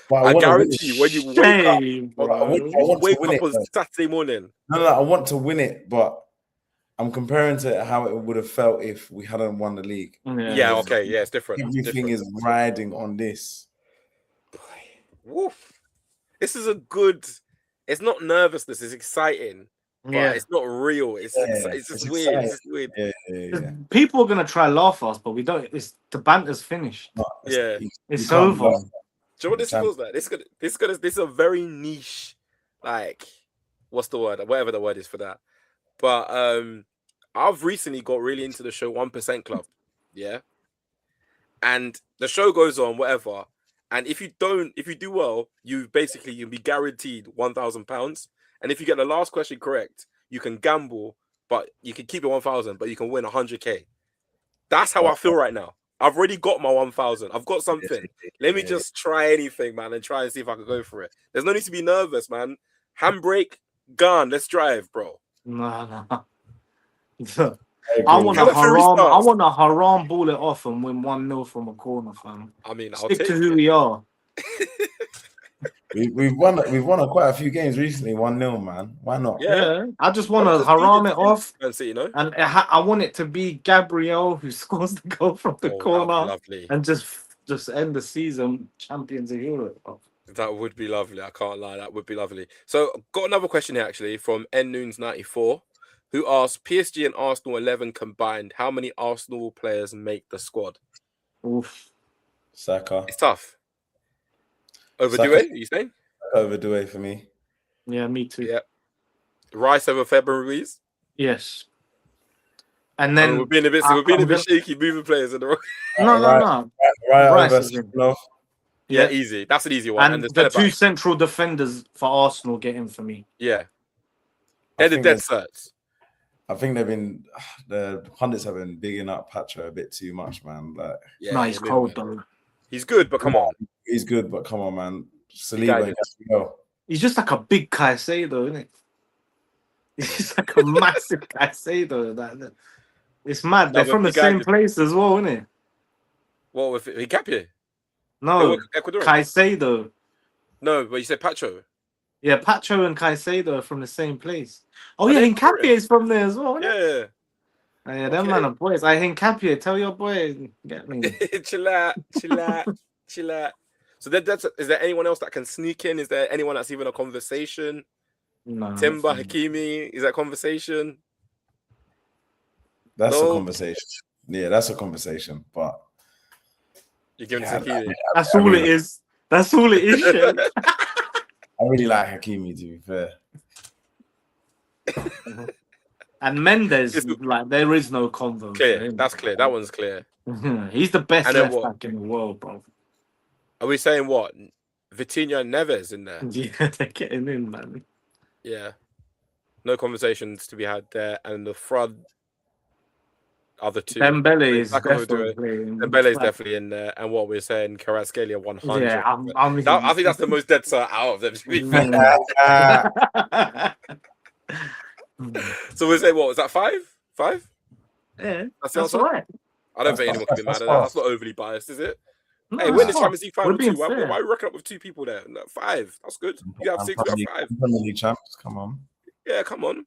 But I guarantee you, when you wake up on Saturday morning. No, I want to win it, but I'm comparing to how it would have felt if we hadn't won the league. Yeah, okay. Yeah, it's different. Everything is riding on this. Woof. This is a good. It's not nervousness. It's exciting, but it's not real. It's just weird. It's just weird. Yeah. People are gonna try to laugh at us, but we don't. The banter's finished. No, it's over. Do you know what this feels like? This is a very niche, like, what's the word? Whatever the word is for that. But I've recently got really into the show 1% Club. Yeah, and the show goes on whatever. And if you do well, you'll be guaranteed £1,000. And if you get the last question correct, you can gamble, but you can keep it 1,000, but you can win 100k. That's how I feel right now. I've already got my 1,000. I've got something. Let me just try anything, man, and try and see if I can go for it. There's no need to be nervous, man. Handbrake, gun. Let's drive, bro. No. I want to haram ball it off and win 1-0 from a corner, fam. I mean, stick to who we are. We've won quite a few games recently. 1-0, man. Why not? Yeah. I just want to haram it off, and I want it to be Gabriel who scores the goal from the corner, and just end the season champions of Europe. That would be lovely. I can't lie. That would be lovely. So, got another question here actually from Nnoons94. Who asked, PSG and Arsenal 11 combined, how many Arsenal players make the squad? Oof. Saka. It's tough. Over Doué, you saying? Over Doué for me. Yeah, me too. Yeah. Rice over Fabian Ruiz? Yes. And then we're being a bit shaky moving players in the rock. No. Rice over Yeah, easy. That's an easy one. And the 2 central defenders for Arsenal get in for me. Yeah. They're the dead certs. I think the pundits have been bigging up Pacho a bit too much, man. Like, he's cold though. He's good, but come on. He's good, but come on, man. Saliba, he's just like a big Caicedo, isn't it? He's just like a massive Caicedo. It's mad. They're from the same place as well, isn't it? What with Hincapié? No, Caicedo. No, but you said Pacho. Yeah, Pacho and Caicedo are from the same place. Oh, yeah, Hincapié is from there as well. Yeah. Yeah, them man are boys. Hincapié, tell your boy, get me. Chill out. So is there anyone else that can sneak in? Is there anyone that's even a conversation? No. Timber, Hakimi, is that conversation? That's a conversation. Yeah, that's a conversation. But you're giving Hakimi. That's all it is. That's all it is. I really like Hakimi, to be fair. And Mendes, like, there is no convo. Clear. That's clear. That one's clear. He's the best left back in the world, bro. Are we saying what? Vitinha and Neves in there? Yeah, they're getting in, man. Yeah. No conversations to be had there. And the front, other two. Dembele is definitely in there. And what we're saying, Kvaratskhelia 100. Yeah, I think that's the most dead cert out of them, to be fair. So we'll say, what was that, 5? 5? Yeah, that's right. I don't think anyone can be mad at that. That's not overly biased, is it? No, hey, win the Champions League final 2. Why you reckon up with 2 people there? No, 5. That's good. You have 6, we have 5. Premier League champs, come on. Yeah, come on.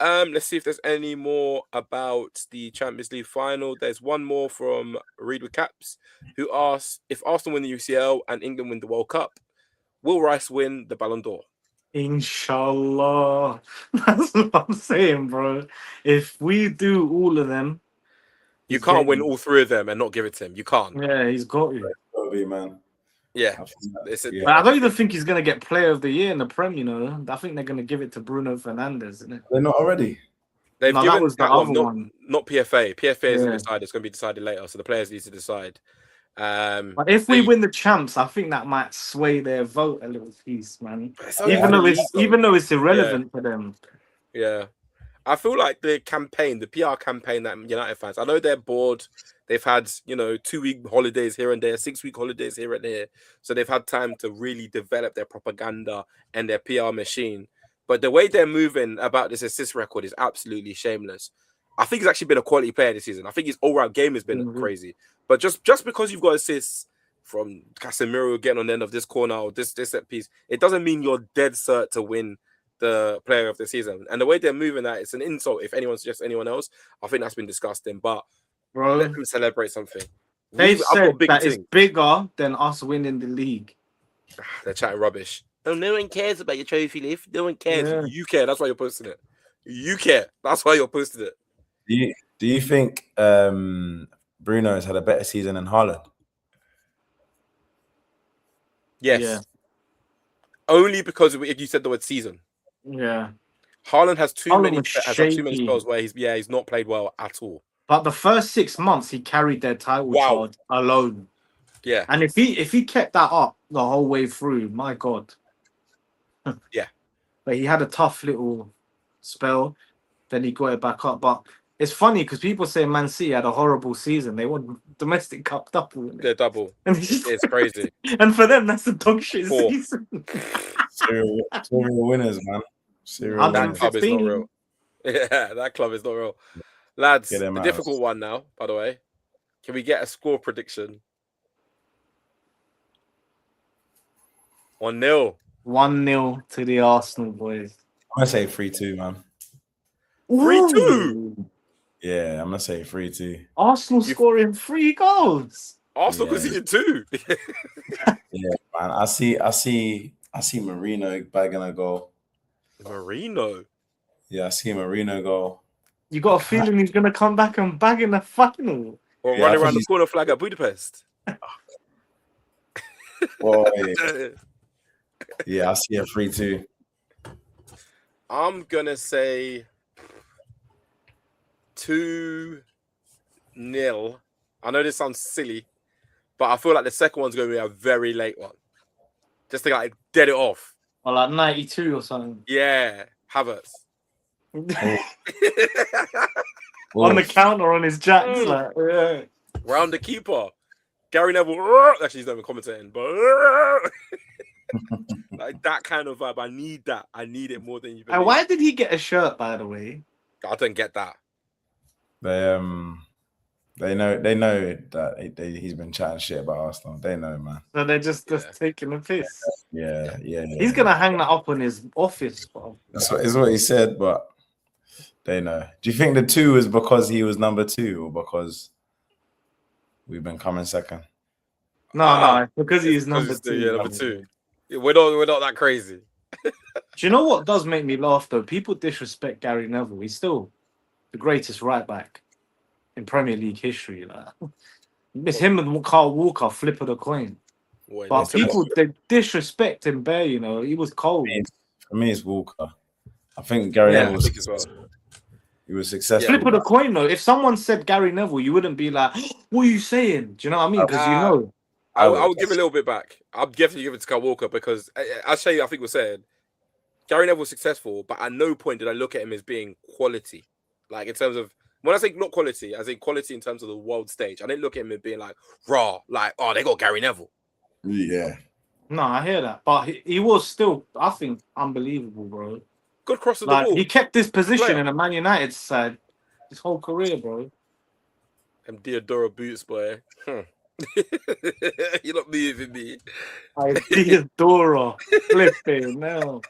Let's see if there's any more about the Champions League final. There's one more from Reed with Caps, who asks, if Arsenal win the UCL and England win the World Cup, will Rice win the Ballon d'Or? Inshallah. That's what I'm saying, bro. If we do all of them, you can't win all 3 of them and not give it to him. You can't. Yeah, he's got you. Got to be, man. Yeah. But I don't even think he's going to get Player of the Year in the Prem, you know. I think they're going to give it to Bruno Fernandes, isn't it? They're not already. They've given that was the other one. Not PFA. PFA isn't decided. It's going to be decided later, so the players need to decide. But if we win the champs, I think that might sway their vote a little piece, man. Even though it's irrelevant for them. Yeah. I feel like the PR campaign that United fans, I know they're bored. They've had, 2-week holidays here and there, 6-week holidays here and there. So they've had time to really develop their propaganda and their PR machine. But the way they're moving about this assist record is absolutely shameless. I think he's actually been a quality player this season. I think his all-round game has been crazy. But just because you've got assists from Casemiro getting on the end of this corner or this set piece, it doesn't mean you're dead cert to win the player of the season. And the way they're moving that, it's an insult if anyone suggests anyone else. I think that's been disgusting. But let them celebrate something. They've said that it's bigger than us winning the league. They're chatting rubbish. Oh, no one cares about your trophy lift. No one cares. Yeah. You care. That's why you're posting it. You care. That's why you're posting it. Do you think Bruno has had a better season than Haaland? Yes. Yeah. Only because you said the word season. Yeah. Haaland has too many spells where he's not played well at all. But the first 6 months he carried their title charge alone. Yeah. And if he kept that up the whole way through, my God. Yeah. But he had a tough little spell, then he got it back up. But it's funny because people say Man City had a horrible season. They won domestic cup double. They're double. And it's crazy. And for them, that's a dog shit season. Serial winners, man. That club is not real. Yeah, that club is not real. Lads, the difficult one now, by the way. Can we get a score prediction? 1-0. 1-0 to the Arsenal boys. I'm going to say 3-2, man. 3-2? Yeah, I'm going to say 3-2. Arsenal scoring 3 goals. Arsenal conceded 2. Yeah, man. I see Marino bagging a goal. Marino? Yeah, I see Marino goal. You got a feeling he's going to come back and bag in the final? Or running around the corner flag at Budapest? Well, yeah, I see a 3-2. I'm going to say 2-0. I know this sounds silly, but I feel like the second one's going to be a very late one. Just to dead it off. Or like 92 or something. Yeah, Havertz. On the counter on his jacks. Round the keeper. Gary Neville. Actually, he's not even commentating, but like that kind of vibe. I need that. I need it more than you believe. And why did he get a shirt, by the way? I don't get that. They know that he's been chatting shit about Arsenal. They know, man. So they're just taking a piss. Yeah. He's gonna hang that up on his office, bro. That's what he said, but they know. Do you think the 2 is because he was number 2 or because we've been coming second? No, because he's number 2. Yeah, number 2. We're not that crazy. Do you know what does make me laugh though? People disrespect Gary Neville. He's still the greatest right back in Premier League history. It's him and Carl Walker, flip of the coin. But people they disrespect him bare, he was cold. For me, it's Walker. I think Gary Neville I think as well. He was successful. Flip of the coin though. If someone said Gary Neville, you wouldn't be like, "What are you saying?" Do you know what I mean? Because you know. I would give a little bit back. I'll definitely give it to Kyle Walker because, as Shay, I think was saying, Gary Neville was successful, but at no point did I look at him as being quality. Like in terms of, when I say not quality, I say quality in terms of the world stage. I didn't look at him as being like, raw, like, oh, they got Gary Neville. Yeah. No, I hear that. But he was still, I think, unbelievable, bro. Good cross of the ball. He kept this position in a Man United side his whole career, bro. Them Diodora boots, boy. You're not moving me. Diodora. Flipping now.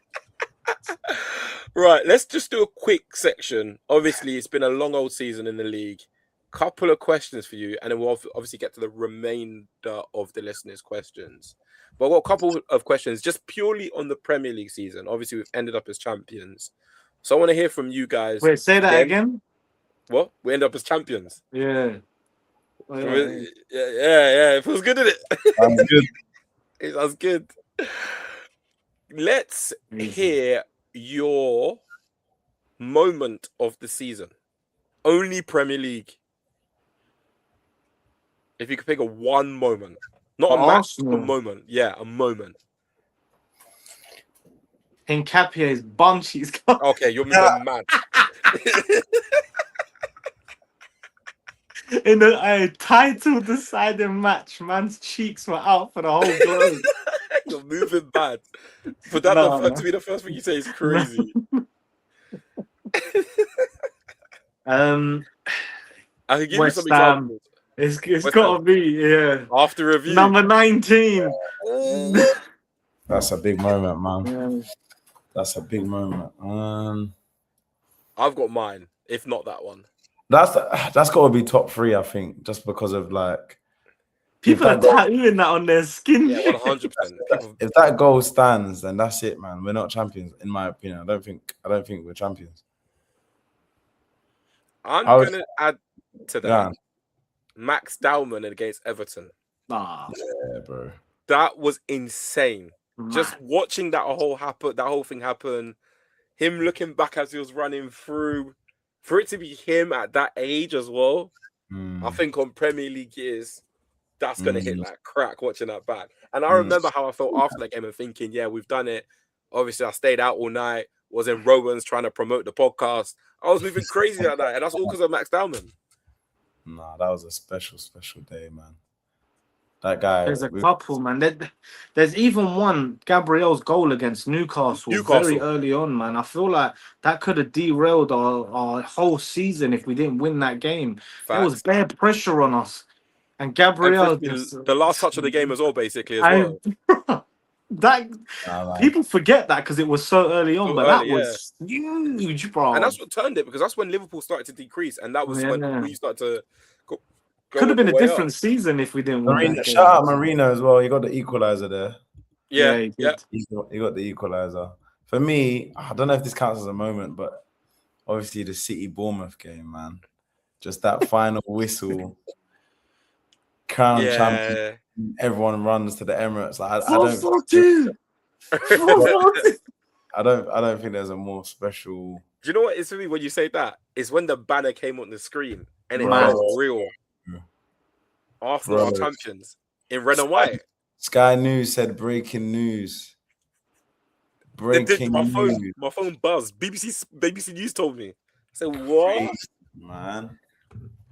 Right, let's just do a quick section. Obviously, it's been a long old season in the league. Couple of questions for you, and then we'll obviously get to the remainder of the listeners' questions. But I've got a couple of questions just purely on the Premier League season. Obviously, we've ended up as champions. So I want to hear from you guys. Wait, say that again? What? We end up as champions. Yeah. Yeah. It feels good, isn't it? Sounds good. It sounds good. Let's hear your moment of the season. Only Premier League. If you could pick one moment. Not a match, a moment. Yeah, a moment. Nkapie's bum cheeks. Okay, you're moving mad. In a title deciding match, man's cheeks were out for the whole globe. You're moving bad. For that to be the first thing you say is crazy. I can give you some examples. It's got to be, yeah. After review. Number 19. That's a big moment, man. Yeah. That's a big moment. I've got mine, if not that one. That's got to be top 3, I think, just because of like people are tattooing that on their skin. Yeah, 100%. If that goal stands, then that's it, man. We're not champions, in my opinion. I don't think we're champions. I'm gonna add to that. Yeah. Max Dowman against Everton. Yeah, bro. That was insane. Man. Just watching that whole thing happen, him looking back as he was running through, for it to be him at that age as well. I think on Premier League years, that's gonna hit like crack watching that back. And I remember how I felt after that game and thinking, yeah, we've done it. Obviously, I stayed out all night, was in Rowan's trying to promote the podcast. I was moving crazy at that, and that's all because of Max Dowman. Nah, that was a special day, man. That guy. There's a couple, man. There's even one, Gabriel's goal against Newcastle very early on, man. I feel like that could have derailed our whole season if we didn't win that game. There was bare pressure on us. And Gabriel... the last touch of the game as well, basically, as well. People forget that because it was so early on, that was huge, bro. And that's what turned it, because that's when Liverpool started to decrease, and that was when we started to go could have been a different season if we didn't win. Shout out Marino as well. He got the equalizer there. Yeah. He got the equalizer. For me, I don't know if this counts as a moment, but obviously the City Bournemouth game, man. Just that final whistle. Crown champion. Everyone runs to the Emirates. Like, I don't think there's a more special. Do you know what it's for me when you say that? It's when the banner came on the screen and it felt real. Arsenal are champions in red and white. Sky News said breaking news. My phone buzzed. BBC News told me. I said, what? Man,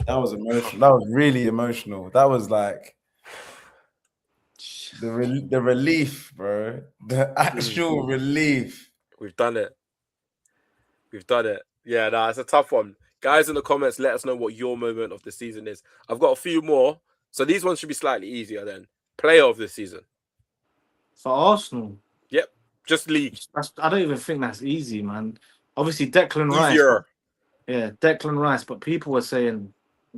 that was emotional. That was really emotional. That was like the relief, bro. The actual relief. We've done it. Yeah, it's a tough one. Guys in the comments, let us know what your moment of the season is. I've got a few more. So these ones should be slightly easier then. Player of the season. For Arsenal? Yep. Just league. I don't even think that's easy, man. Obviously, Declan Rice. Yeah, Declan Rice. But people were saying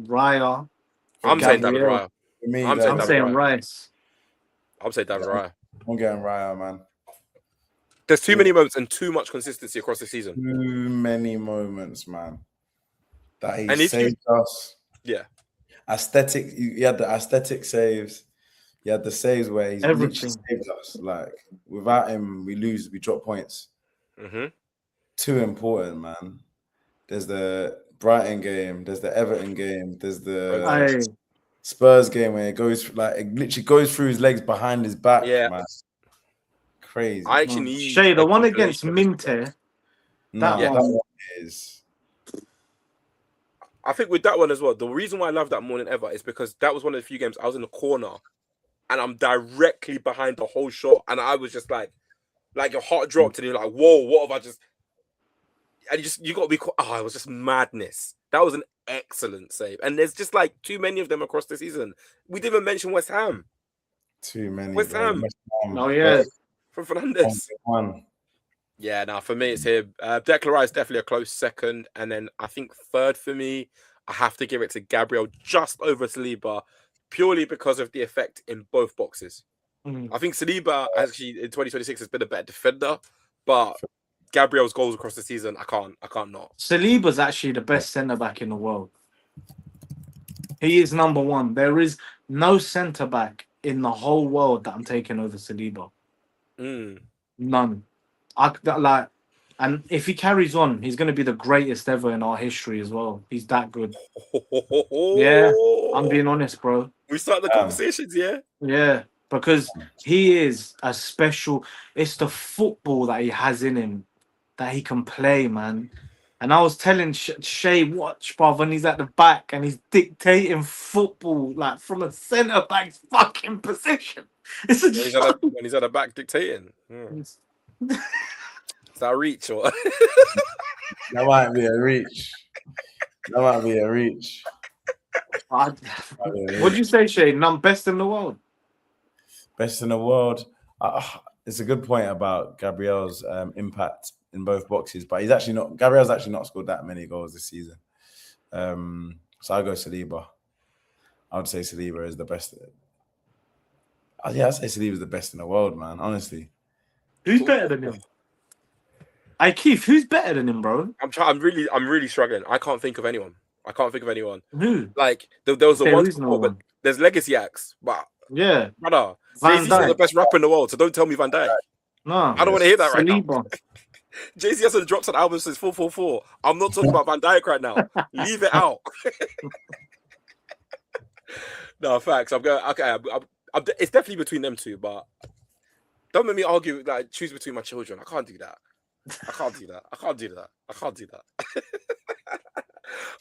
Raya. I'm saying David Raya. I'm saying Rice. I'm saying David Raya. I'm getting Raya, man. There's too many moments and too much consistency across the season. Too many moments, man. That he saved us. Yeah. Aesthetic. You had the aesthetic saves. You had the saves where he's literally saved us. Like, without him, we lose. We drop points. Mm-hmm. too important, man. There's the Brighton game, there's the Everton game, there's the Spurs game where it literally goes through his legs behind his back, man. Crazy. I actually need Shay, the one against Minte. That one is. I think with that one as well, the reason why I love that more than ever is because that was one of the few games I was in the corner and I'm directly behind the whole shot. And I was just like your heart dropped and you're like, whoa, what have I just... And you got to be... Oh, it was just madness. That was an excellent save. And there's just like too many of them across the season. We didn't even mention West Ham. Too many. West Ham. Oh, yeah. From Fernandes. Yeah, now for me, it's here. Declan Rice definitely a close second. And then I think third for me, I have to give it to Gabriel just over Saliba, purely because of the effect in both boxes. I think Saliba actually in 2026 has been a better defender, but Gabriel's goals across the season, I can't not. Saliba's actually the best centre-back in the world. He is number one. There is no centre-back in the whole world that I'm taking over Saliba. None. And if he carries on, he's going to be the greatest ever in our history as well. He's that good. Yeah, I'm being honest, bro. We start the conversations, yeah? Yeah, because he is a special... It's the football that he has in him that he can play, man. And I was telling Shay, watch, bruv, when he's at the back and he's dictating football, like, from a centre-back's fucking position. It's when he's at the back dictating. Is that a reach or? That might be a reach. What do you say, Shay? Best in the world. Best in the world. It's a good point about Gabriel's impact in both boxes, but Gabriel's actually not scored that many goals this season. So I'll go Saliba. I would say Saliba is the best. Yeah, I'd say Saliba is the best in the world, man. Honestly. Who's better than him? Keef, who's better than him, bro? I'm really struggling. I can't think of anyone. Who? Like there was the one, but there's legacy acts, but yeah, brother, Jay-Z's the best rapper in the world, so don't tell me Van Dijk. No, I don't want to hear that right now. Jay-Z hasn't dropped an album since 444. I'm not talking about Van Dijk right now. Leave it out. No, facts. I'm going. Okay, it's definitely between them two, but don't make me argue. Like, choose between my children. I can't do that.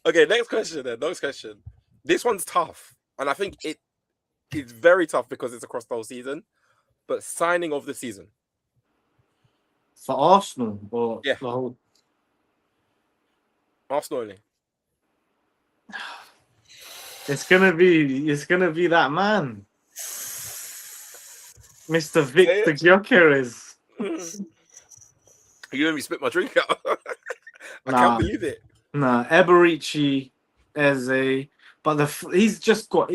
Okay, next question. This one's tough, and I think it's very tough because it's across the whole season. But signing of the season for Arsenal or the whole Arsenal only. It's gonna be that man, Mr. Victor Gyökeres. You made me spit my drink out. I can't believe it. Nah, Eberici, Eze, but he's just got.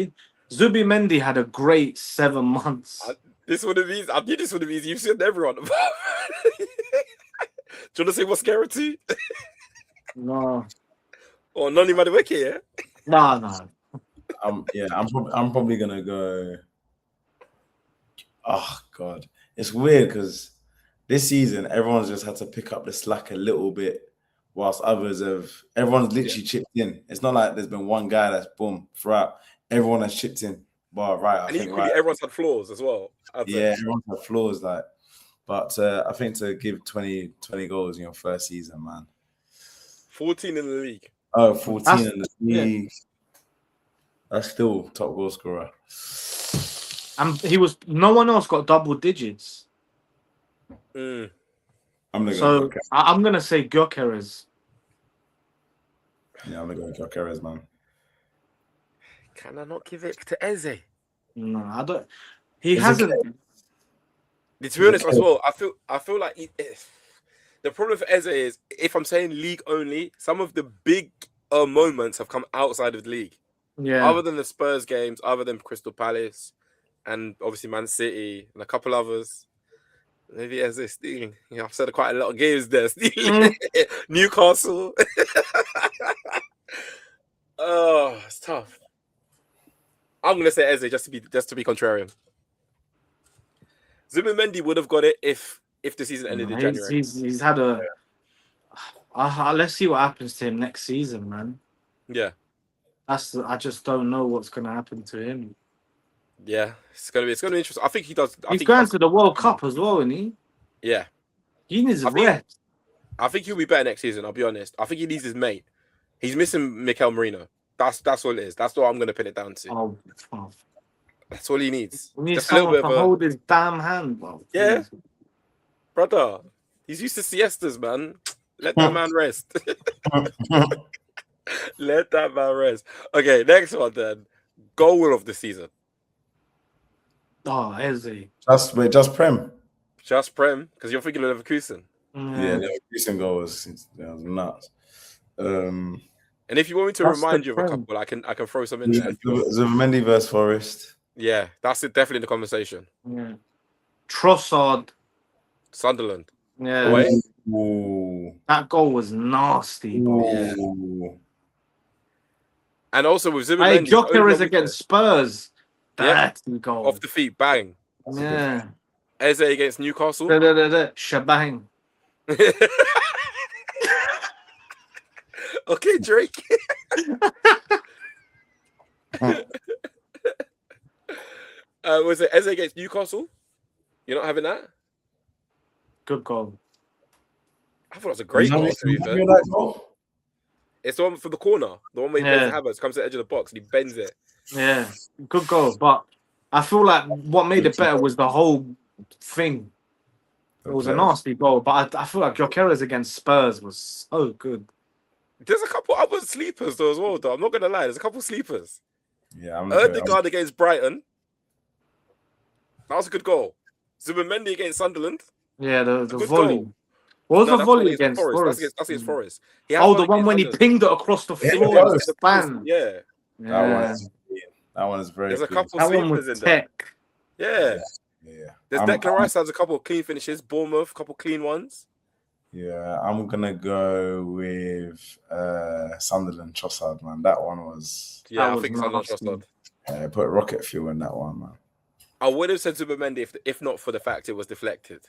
Zubimendi had a great 7 months. This would have been. I knew this would have been. You've seen everyone. Do you want to say mascara too? No. Or Noni Madueke, yeah? No. I'm probably gonna go. Oh God, it's weird because this season everyone's just had to pick up the slack a little bit, whilst everyone's literally chipped in. It's not like there's been one guy that's boom throughout. Everyone has chipped in. But I think everyone's had flaws as well. Everyone's had flaws, but I think to give 20 goals in your first season, man. 14 in the league. Oh, 14 in the league. Yeah. That's still top goal scorer. No one else got double digits. I'm gonna say Gyökeres. Yeah, I'm gonna go Gyökeres, man. Can I not give it to Eze? No, I don't. He hasn't. To be honest, as well, I feel like the problem for Eze is if I'm saying league only, some of the big moments have come outside of the league. Yeah. Other than the Spurs games, other than Crystal Palace, and obviously Man City and a couple others. Maybe Eze stealing. Yeah, I've said quite a lot of games there. Stealing. Newcastle. Oh, it's tough. I'm gonna say Eze just to be contrarian. Zubimendi would have got it if the season ended in January. He's had a Let's see what happens to him next season, man. Yeah. I just don't know what's gonna happen to him. Yeah, it's gonna be interesting. I think he does. He's going to the World Cup as well, isn't he? Yeah. He needs a rest. I think he'll be better next season. I'll be honest. I think he needs his mate. He's missing Mikel Merino. That's all it is. That's what I'm gonna pin it down to. Oh. That's all he needs. He needs someone to hold his damn hand, bro. Yeah, brother. He's used to siestas, man. Let that man rest. Let that man rest. Okay, next one then. Goal of the season. Oh, Eze. Just Prem. Just Prem, because you're thinking of Leverkusen. Yeah, the Leverkusen goal was nuts. And if you want me to remind you of a couple, I can throw some in there. Zubimendi versus Forest. Yeah, that's it. Definitely in the conversation. Yeah. Trossard. Sunderland. Yeah. Ooh. That goal was nasty. Yeah. And also with Zubimendi. Hey, Joker is against Spurs. That's the goal. Off the feet, bang. Yeah. Eze against Newcastle. Shebang. Okay, Drake. Was it Eze against Newcastle? You're not having that? Good goal. I thought it was a great goal. It's the one for the corner. The one where he bends the Havertz, comes to the edge of the box and he bends it. Yeah, good goal. But I feel like what made it better was the whole thing. It was a nasty goal, but I feel like Gyökeres against Spurs was so good. There's a couple other sleepers though as well, though. I'm not gonna lie. There's a couple sleepers. Yeah, Erdegaard against Brighton. That was a good goal. Zubimendi against Sunderland. Yeah, the volley. Goal. What was the volley against Forest? That's against Forest. Oh, the one when he pinged it across the floor. The span. Yeah. That one is very. There's a couple sleepers in there. Yeah. There's Declan Rice has a couple of clean finishes. Bournemouth, a couple clean ones. Yeah, I'm gonna go with Sunderland Trossard, man. That one was. Yeah, I think Sunderland Trossard. Yeah, put rocket fuel in that one, man. I would have said Zubimendi if not for the fact it was deflected,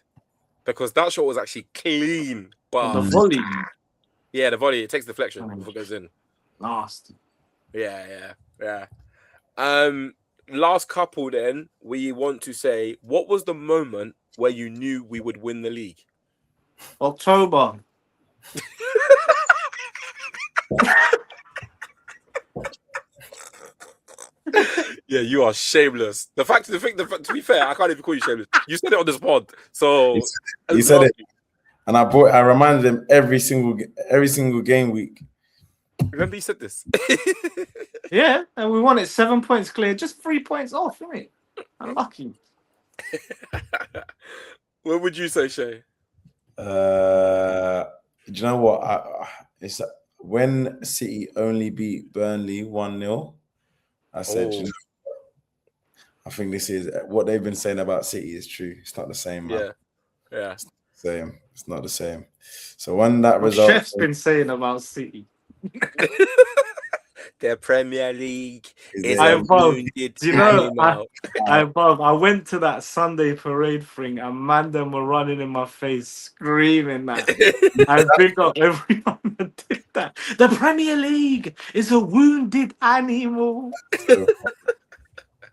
because that shot was actually clean. But the volley. Yeah, the volley. It takes deflection before it goes in. Nasty. Yeah. Last couple. Then we want to say, what was the moment where you knew we would win the league? October. Yeah, you are shameless. To be fair, I can't even call you shameless. You said it on this pod, so he said it, and I reminded him every single game week. Remember you said this? Yeah, and we won it 7 points clear, just 3 points off, isn't it? Unlucky. What would you say, Shay? Do you know what? It's when City only beat Burnley 1-0. I said, you know, I think this is what they've been saying about City is true. It's not the same, man. Yeah. It's the same. It's not the same. So when that result, Chef's been saying about City. Their Premier League is I went to that Sunday parade thing and man them were running in my face screaming that. I pick up everyone that did that. The Premier League is a wounded animal.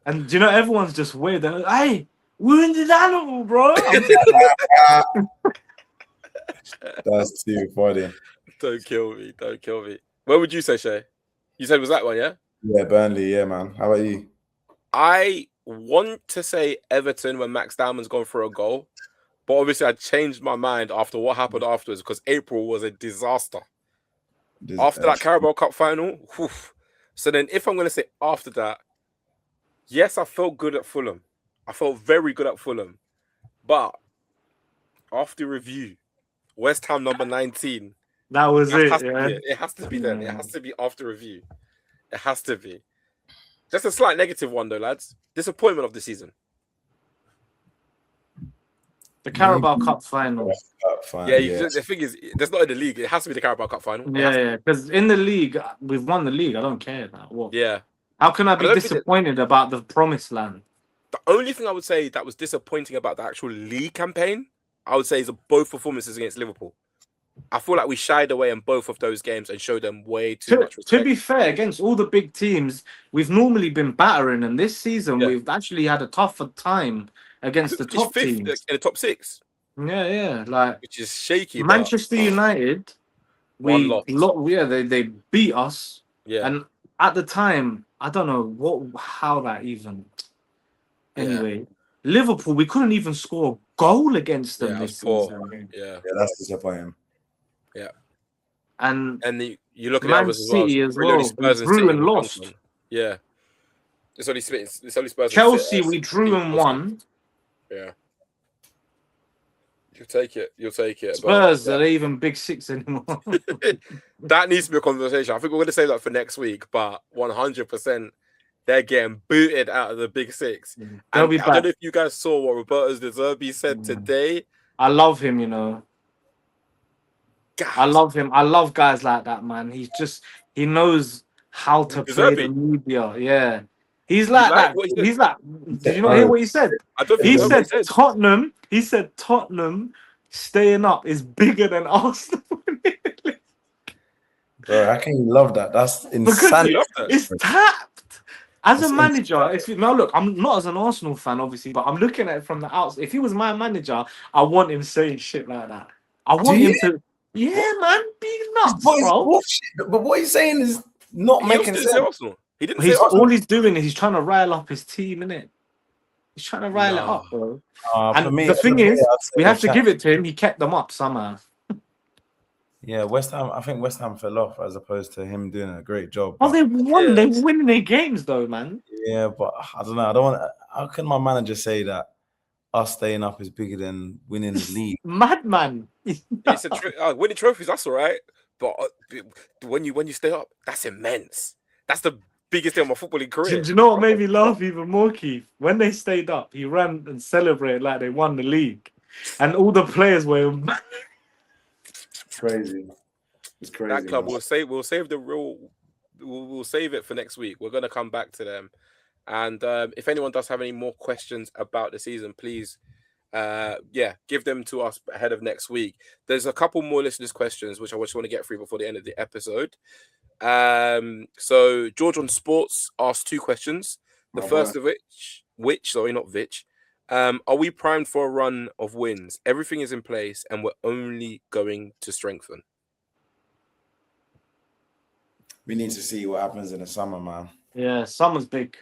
And do you know everyone's just weird. They're like, hey, wounded animal, bro. That's too funny. Don't kill me. Where would you say, Shay? You said it was that one, yeah? Yeah, Burnley, yeah, man. How about you? I want to say Everton when Max Diamond's gone for a goal, but obviously I changed my mind after what happened afterwards because April was a disaster. After that Carabao Cup final, whew. So then if I'm going to say after that, yes, I felt good at Fulham. I felt very good at Fulham. But after review, West Ham number 19. That was it. It has to be then. It has to be after review. It has to be. Just a slight negative one, though, lads. Disappointment of the season. The Carabao Cup final. The thing is, that's not in the league. It has to be the Carabao Cup final. Yeah. Because in the league, we've won the league. I don't care about what. Yeah. How can I be disappointed about the promised land? The only thing I would say that was disappointing about the actual league campaign, I would say, is both performances against Liverpool. I feel like we shied away in both of those games and showed them way too much respect. To be fair, against all the big teams, we've normally been battering, and this season we've actually had a tougher time against the top teams in the top 6. Yeah, like which is shaky. Manchester United, they beat us. Yeah, and at the time, I don't know how that even. Anyway, Liverpool, we couldn't even score a goal against them this season. Yeah, that's disappointing. Yeah, and you look at Man others City as well. We drew and lost. Yeah, it's only Spurs. Chelsea, we drew and won. Yeah. You'll take it. Spurs, are they even Big Six anymore? That needs to be a conversation. I think we're going to say that for next week, but 100%, they're getting booted out of the Big Six. They'll be back. I don't know if you guys saw what Roberto De Zerbi said today. I love him, you know. God. I love him. I love guys like that, man. He knows how to play the media. Yeah. He's like that. He's like, did you not hear what he said? He said Tottenham. He said Tottenham staying up is bigger than Arsenal. Bro, how can you love that? That's insane. It's tapped. As a manager, look, I'm not as an Arsenal fan, obviously, but I'm looking at it from the outside. If he was my manager, I want him saying shit like that. I want him to. Yeah, man, be nuts, bro. But what he's saying is not making sense. He didn't say all he's doing is he's trying to rile up his team, innit? He's trying to rile it up, bro. And the thing is, we have to give it to him. He kept them up somehow. Yeah, West Ham. I think West Ham fell off as opposed to him doing a great job. Oh, they won. Yeah. They're winning their games, though, man. Yeah, but I don't know. I don't want. How can my manager say that us staying up is bigger than winning the league? Madman. It's winning trophies. That's all right, but when you stay up, that's immense. That's the biggest thing of my footballing career. Do you know what made me laugh even more, Keith? When they stayed up, he ran and celebrated like they won the league, and all the players were. Crazy. It's crazy. That club will save the real. We'll save it for next week. We're gonna come back to them, and if anyone does have any more questions about the season, please, give them to us ahead of next week. There's a couple more listeners' questions which I just want to get through before the end of the episode. So George on Sports asked 2 questions. The first of which, are we primed for a run of wins? Everything is in place and we're only going to strengthen. We need to see what happens in the summer, man. Yeah, summer's big.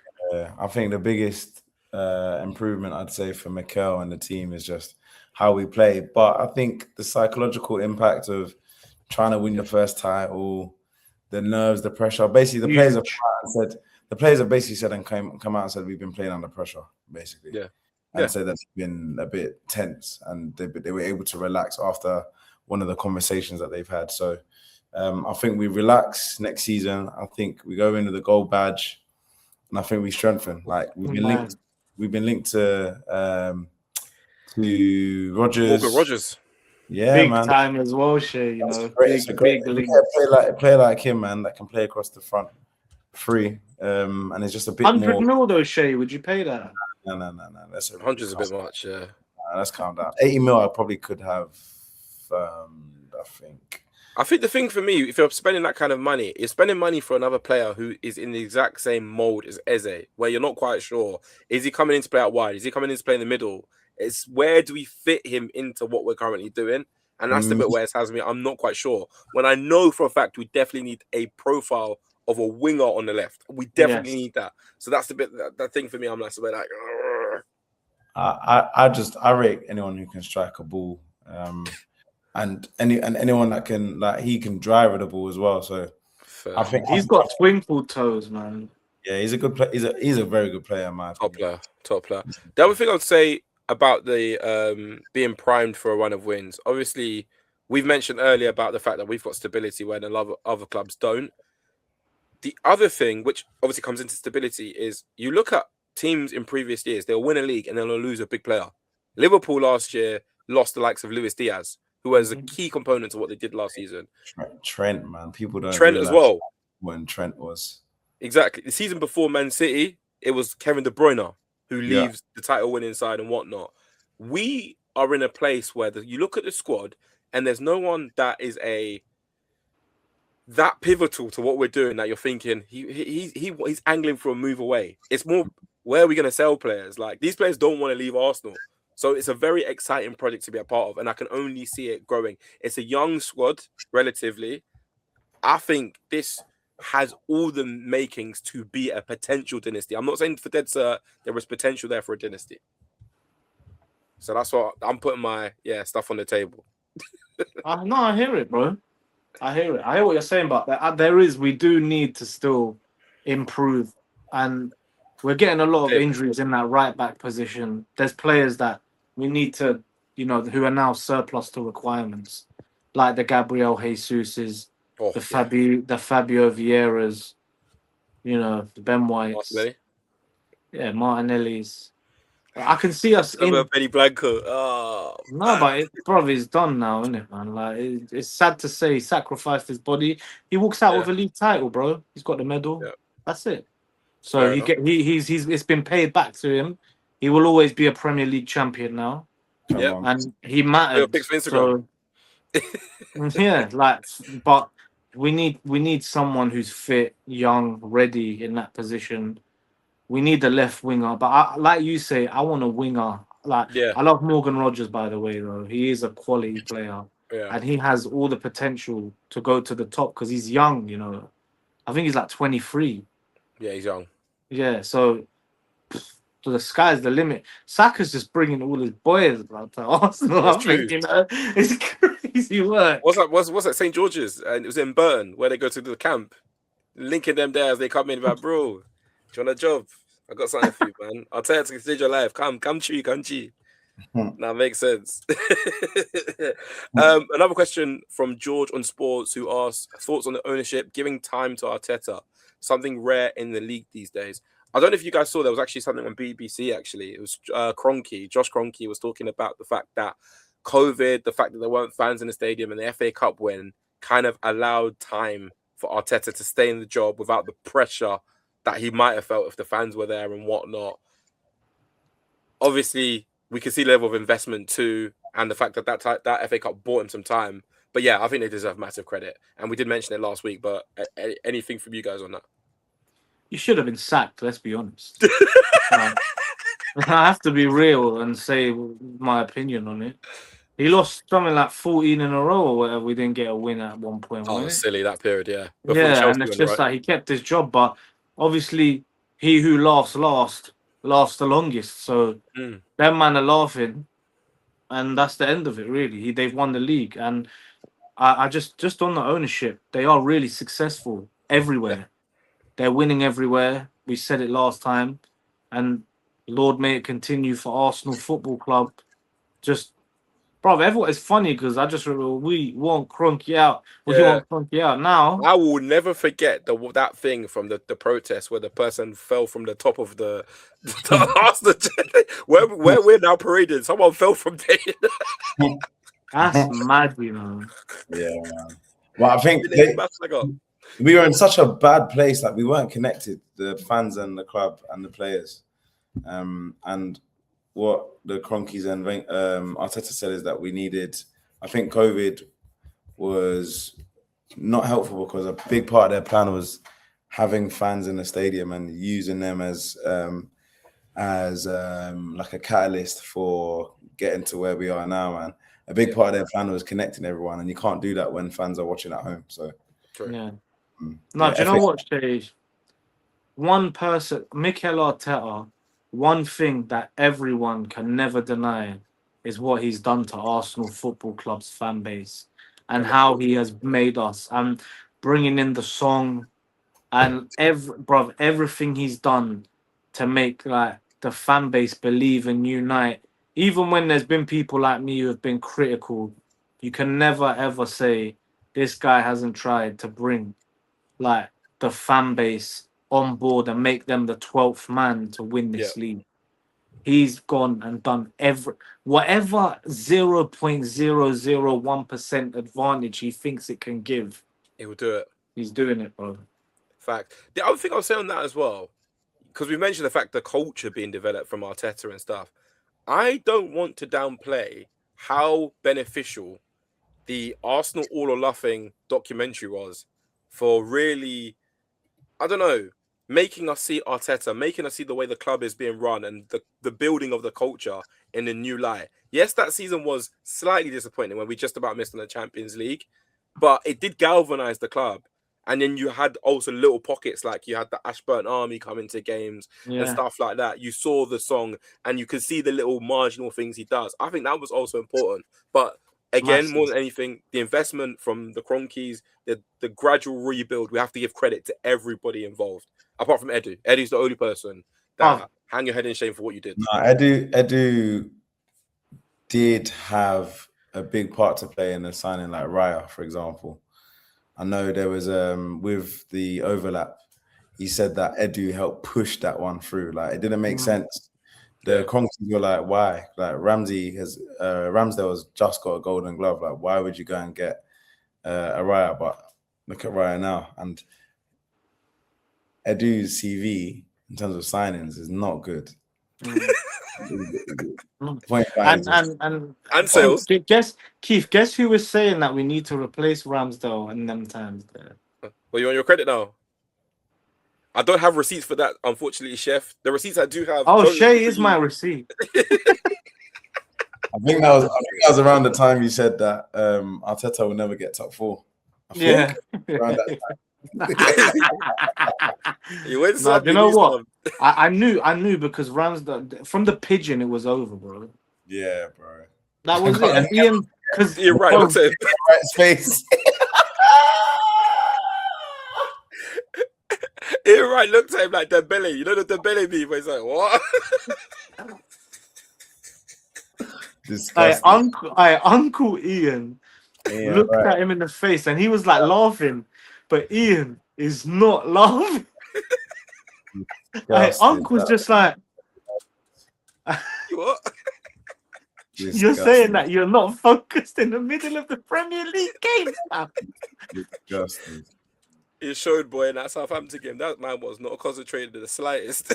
I think the biggest improvement I'd say for Mikel and the team is just how we play. But I think the psychological impact of trying to win your first title, the nerves, the pressure. Basically, the players have basically said and come out and said we've been playing under pressure, basically. Yeah. And said that's been a bit tense, and they were able to relax after one of the conversations that they've had. So I think we relax next season. I think we go into the gold badge, and I think we strengthen. Like we've been linked to Rodgers. Morgan Rodgers. Yeah, big man. Time as well, Shay. You know, big play like him, man. That can play across the front, free. And it's just a bit 100 more. mil though, Shay. Would you pay that? No. That's 100's a bit much. Yeah. Let's calm down. 80 mil, I probably could have. I think the thing for me, if you're spending that kind of money, you're spending money for another player who is in the exact same mold as Eze, where you're not quite sure. Is he coming in to play out wide? Is he coming in to play in the middle? It's where do we fit him into what we're currently doing? And that's the bit where it has me. I'm not quite sure. When I know for a fact we definitely need a profile of a winger on the left. We definitely need that. So that's the bit that thing for me. I'm like, I rate anyone who can strike a ball. And anyone that can, like, he can drive the ball as well. So fair. I think he's got twinkle toes, man. Yeah, he's a good player. He's a very good player, man. Top player. The other thing I'd say about the being primed for a run of wins. Obviously, we've mentioned earlier about the fact that we've got stability when a lot of other clubs don't. The other thing, which obviously comes into stability, is you look at teams in previous years, they'll win a league and they'll lose a big player. Liverpool last year lost the likes of Luis Diaz, who was a key component to what they did last season. Trent, man. People don't Trent as well. When Trent was. Exactly. The season before Man City, it was Kevin De Bruyne who leaves the title winning side and whatnot. We are in a place where you look at the squad, and there's no one that is that pivotal to what we're doing that you're thinking he's angling for a move away. It's more, where are we going to sell players? Like, these players don't want to leave Arsenal. So it's a very exciting project to be a part of, and I can only see it growing. It's a young squad, relatively. I think this has all the makings to be a potential dynasty. I'm not saying for dead cert there was potential there for a dynasty. So that's what I'm putting my stuff on the table. No, I hear it, bro. I hear it. I hear what you're saying, but we do need to still improve, and we're getting a lot of injuries in that right back position. There's players that we need to, who are now surplus to requirements, like the Gabriel Jesus's, the Fabio Vieiras, the Ben Whites, Martinelli's. I can see us in Benny Blanco. Oh, no, but probably it's done now, isn't it, man? Like, it's sad to say he sacrificed his body. He walks out with a league title, bro. He's got the medal. Yeah. That's it. So he's it's been paid back to him. He will always be a Premier League champion now. Yeah, and he mattered. So, but we need someone who's fit, young, ready in that position. We need a left winger, but like you say, I want a winger. I love Morgan Rogers, by the way, though. He is a quality player, and he has all the potential to go to the top because he's young. I think he's like 23. Yeah, he's young. Yeah, so the sky's the limit. Saka's just bringing all his boys to Arsenal. I'm thinking, it's crazy work. What's that? St. George's, and it was in Burton where they go to the camp, linking them there as they come in. About, bro, do you want a job? I got something for you, man. I'll tell you to stage your life. Come tree. That makes sense. Another question from George on Sports, who asks thoughts on the ownership giving time to Arteta, something rare in the league these days. I don't know if you guys saw, there was actually something on BBC. Actually, it was Josh Kroenke was talking about the fact that COVID, the fact that there weren't fans in the stadium, and the FA Cup win kind of allowed time for Arteta to stay in the job without the pressure that he might have felt if the fans were there and whatnot. Obviously, we can see the level of investment too, and the fact that that FA Cup bought him some time. But yeah, I think they deserve massive credit. And we did mention it last week, but anything from you guys on that? You should have been sacked, let's be honest. I have to be real and say my opinion on it. He lost something like 14 in a row or whatever. We didn't get a win at one point. Oh, silly, that period, yeah. Yeah, and it's just like he kept his job, but obviously he who laughs last lasts the longest. So them man are laughing, and that's the end of it, really. They've won the league. And I just on the ownership, they are really successful everywhere. Yeah. They're winning everywhere. We said it last time. And Lord, may it continue for Arsenal Football Club. Bro, everyone, it's funny because I just remember we want Kroenke out. We want Kroenke out now. I will never forget that thing from the protest where the person fell from the top of the Arsenal where we're now paraded. Someone fell from there. That's mad, you know. Yeah, man. Well, I think we were in such a bad place that we weren't connected, the fans and the club and the players. And what the Kroenkes and Arteta said is that we needed, I think COVID was not helpful because a big part of their plan was having fans in the stadium and using them as like a catalyst for getting to where we are now, man. A big part of their plan was connecting everyone, and you can't do that when fans are watching at home. So, yeah. No, do you know what, Shay? One person, Mikel Arteta, one thing that everyone can never deny is what he's done to Arsenal Football Club's fan base and how he has made us, and bringing in the song and everything he's done to make like the fan base believe and unite. Even when there's been people like me who have been critical, you can never ever say this guy hasn't tried to bring like the fan base on board and make them the 12th man to win this league. He's gone and done whatever 0.001% advantage he thinks it can give. He will do it. He's doing it, bro. Fact. The other thing I'll say on that as well, because we mentioned the fact the culture being developed from Arteta and stuff. I don't want to downplay how beneficial the Arsenal All or Nothing documentary was for really, I don't know, making us see Arteta, making us see the way the club is being run and the building of the culture in a new light. Yes, that season was slightly disappointing when we just about missed on the Champions League, but it did galvanize the club. And then you had also little pockets, like you had the Ashburn Army coming to games and stuff like that. You saw the song and you could see the little marginal things he does. I think that was also important. But again, more than anything, the investment from the Cronkies, the gradual rebuild, we have to give credit to everybody involved. Apart from Edu. Edu's the only person that hang your head in shame for what you did. No, Edu did have a big part to play in a signing like Raya, for example. I know there was with the overlap, he said that Edu helped push that one through. Like it didn't make sense. The Cronkies were like, why? Like Ramsdale has just got a golden glove. Like, why would you go and get a Raya? But look at Raya now. And Edu's CV in terms of signings is not good. And sales. Guess who was saying that we need to replace Ramsdale in them times there? Well, you on your credit now? I don't have receipts for that, unfortunately, Chef. The receipts I do have. Oh, Shay is my receipt. I think that was around the time you said that Arteta will never get top 4. Yeah. Around that time. You know what? I knew because Ramsdale from the pigeon it was over, bro. Yeah, bro. That was it. And Ian, because you're right. Look at him. Right face. Ian right looked at him like Dembele. You know the Dembele meme where he's like, what? Uncle Ian looked at him in the face and he was like laughing, but Ian is not laughing. Uncle's just like, what? You're saying that you're not focused in the middle of the Premier League game. Disgusting. It showed, boy, in that Southampton game. That man was not concentrated in the slightest.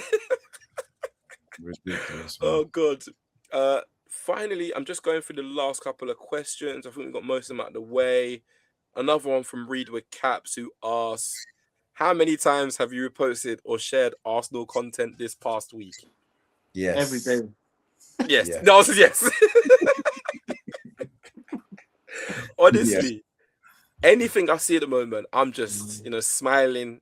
Ridiculous. Oh, God. Finally, I'm just going through the last couple of questions. I think we got most of them out of the way. Another one from Read with Caps who asks, how many times have you reposted or shared Arsenal content this past week? Yes. Every day. Yes. Yeah. No, yes. Honestly, anything I see at the moment, I'm just, smiling,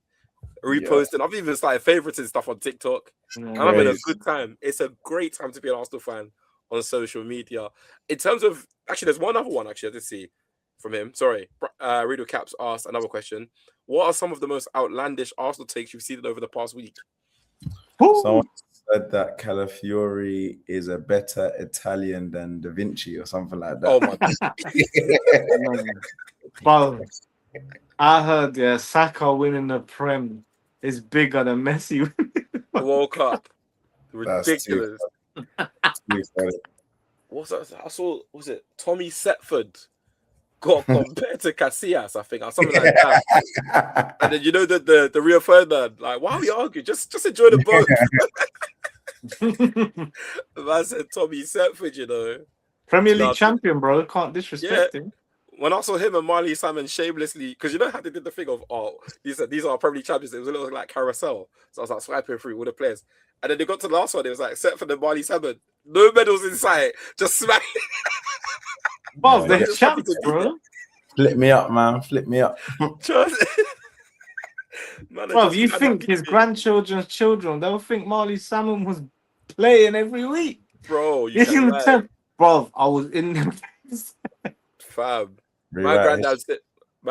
reposting. I've even started favoriting stuff on TikTok. I'm having a good time. It's a great time to be an Arsenal fan on social media. In terms of, actually, there's one other one, actually, I did see from him. Sorry. Riddle Caps asked another question. What are some of the most outlandish Arsenal takes you've seen over the past week? Someone said that Calafiori is a better Italian than Da Vinci or something like that. Oh, my God. Bro, I heard Saka winning the Prem is bigger than Messi winning the World Cup. Ridiculous. What's that? I saw, was it Tommy Setford got compared to Casillas, I think, or something like that. And then the Rio Ferdinand, like, why are we arguing? Just enjoy the boat. Man said Tommy Setford, Premier League champion, bro. Can't disrespect him. When I saw him and Marley Simon shamelessly, because you know how they did the thing of, these are Premier League champions. It was a little like carousel. So I was like swiping through all the players. And then they got to the last one. It was like, Setford and Marley Simon. No medals in sight. Just smack. Bob, they're champs, bro. Flip me up, man. Flip me up. Bro, you think his grandchildren's children, they'll think Marley Salmon was playing every week. Bro, bro, I was in them. Fam. My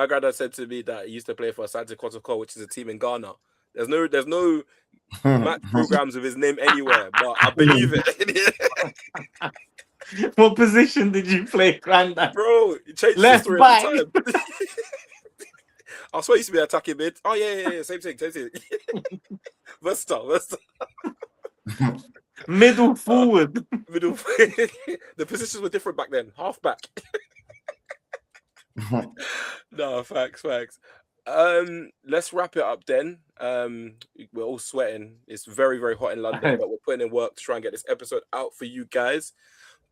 granddad said to me that he used to play for Asante Kotoko, which is a team in Ghana. There's no match programs with his name anywhere, but I believe it. What position did you play, granddad? Bro, he changed left the story back. every time. I swear he used to be attacking mid. Oh yeah, same thing. Versatile. Middle forward. The positions were different back then. Half back. No, facts. Let's wrap it up then. We're all sweating. It's very, very hot in London, but we're putting in work to try and get this episode out for you guys.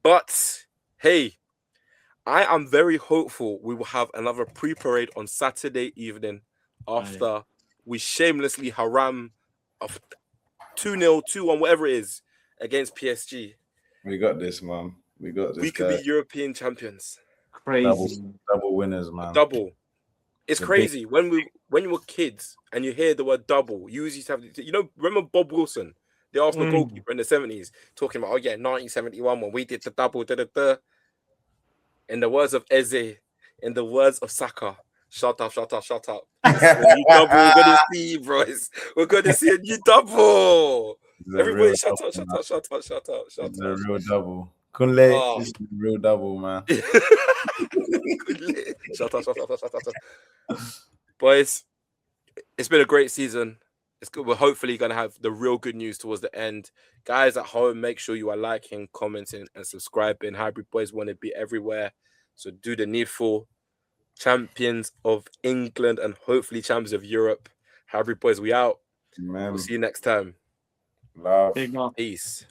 But hey, I am very hopeful we will have another pre-parade on Saturday evening after we shamelessly haram of 2-0, 2-1, whatever it is, against PSG. We got this, man. We got this. We could be European champions. Crazy. Double winners, man. Double. It's crazy. When you were kids and you hear the word double, you used to have, remember Bob Wilson, the Arsenal goalkeeper in the 70s, talking about, 1971 when we did the double, In the words of Eze, in the words of Saka, shut up. When you double, we're going to see, bros. We're going to see a new double. Everybody shut up. It's a real double. Kunle, this is a real double, man. Shut up. Boys, it's been a great season. It's good. We're hopefully going to have the real good news towards the end. Guys at home, make sure you are liking, commenting, and subscribing. Highbury Boyz want to be everywhere. So do the needful. Champions of England and hopefully champions of Europe. Highbury Boyz, we out. Man. We'll see you next time. Love. Peace.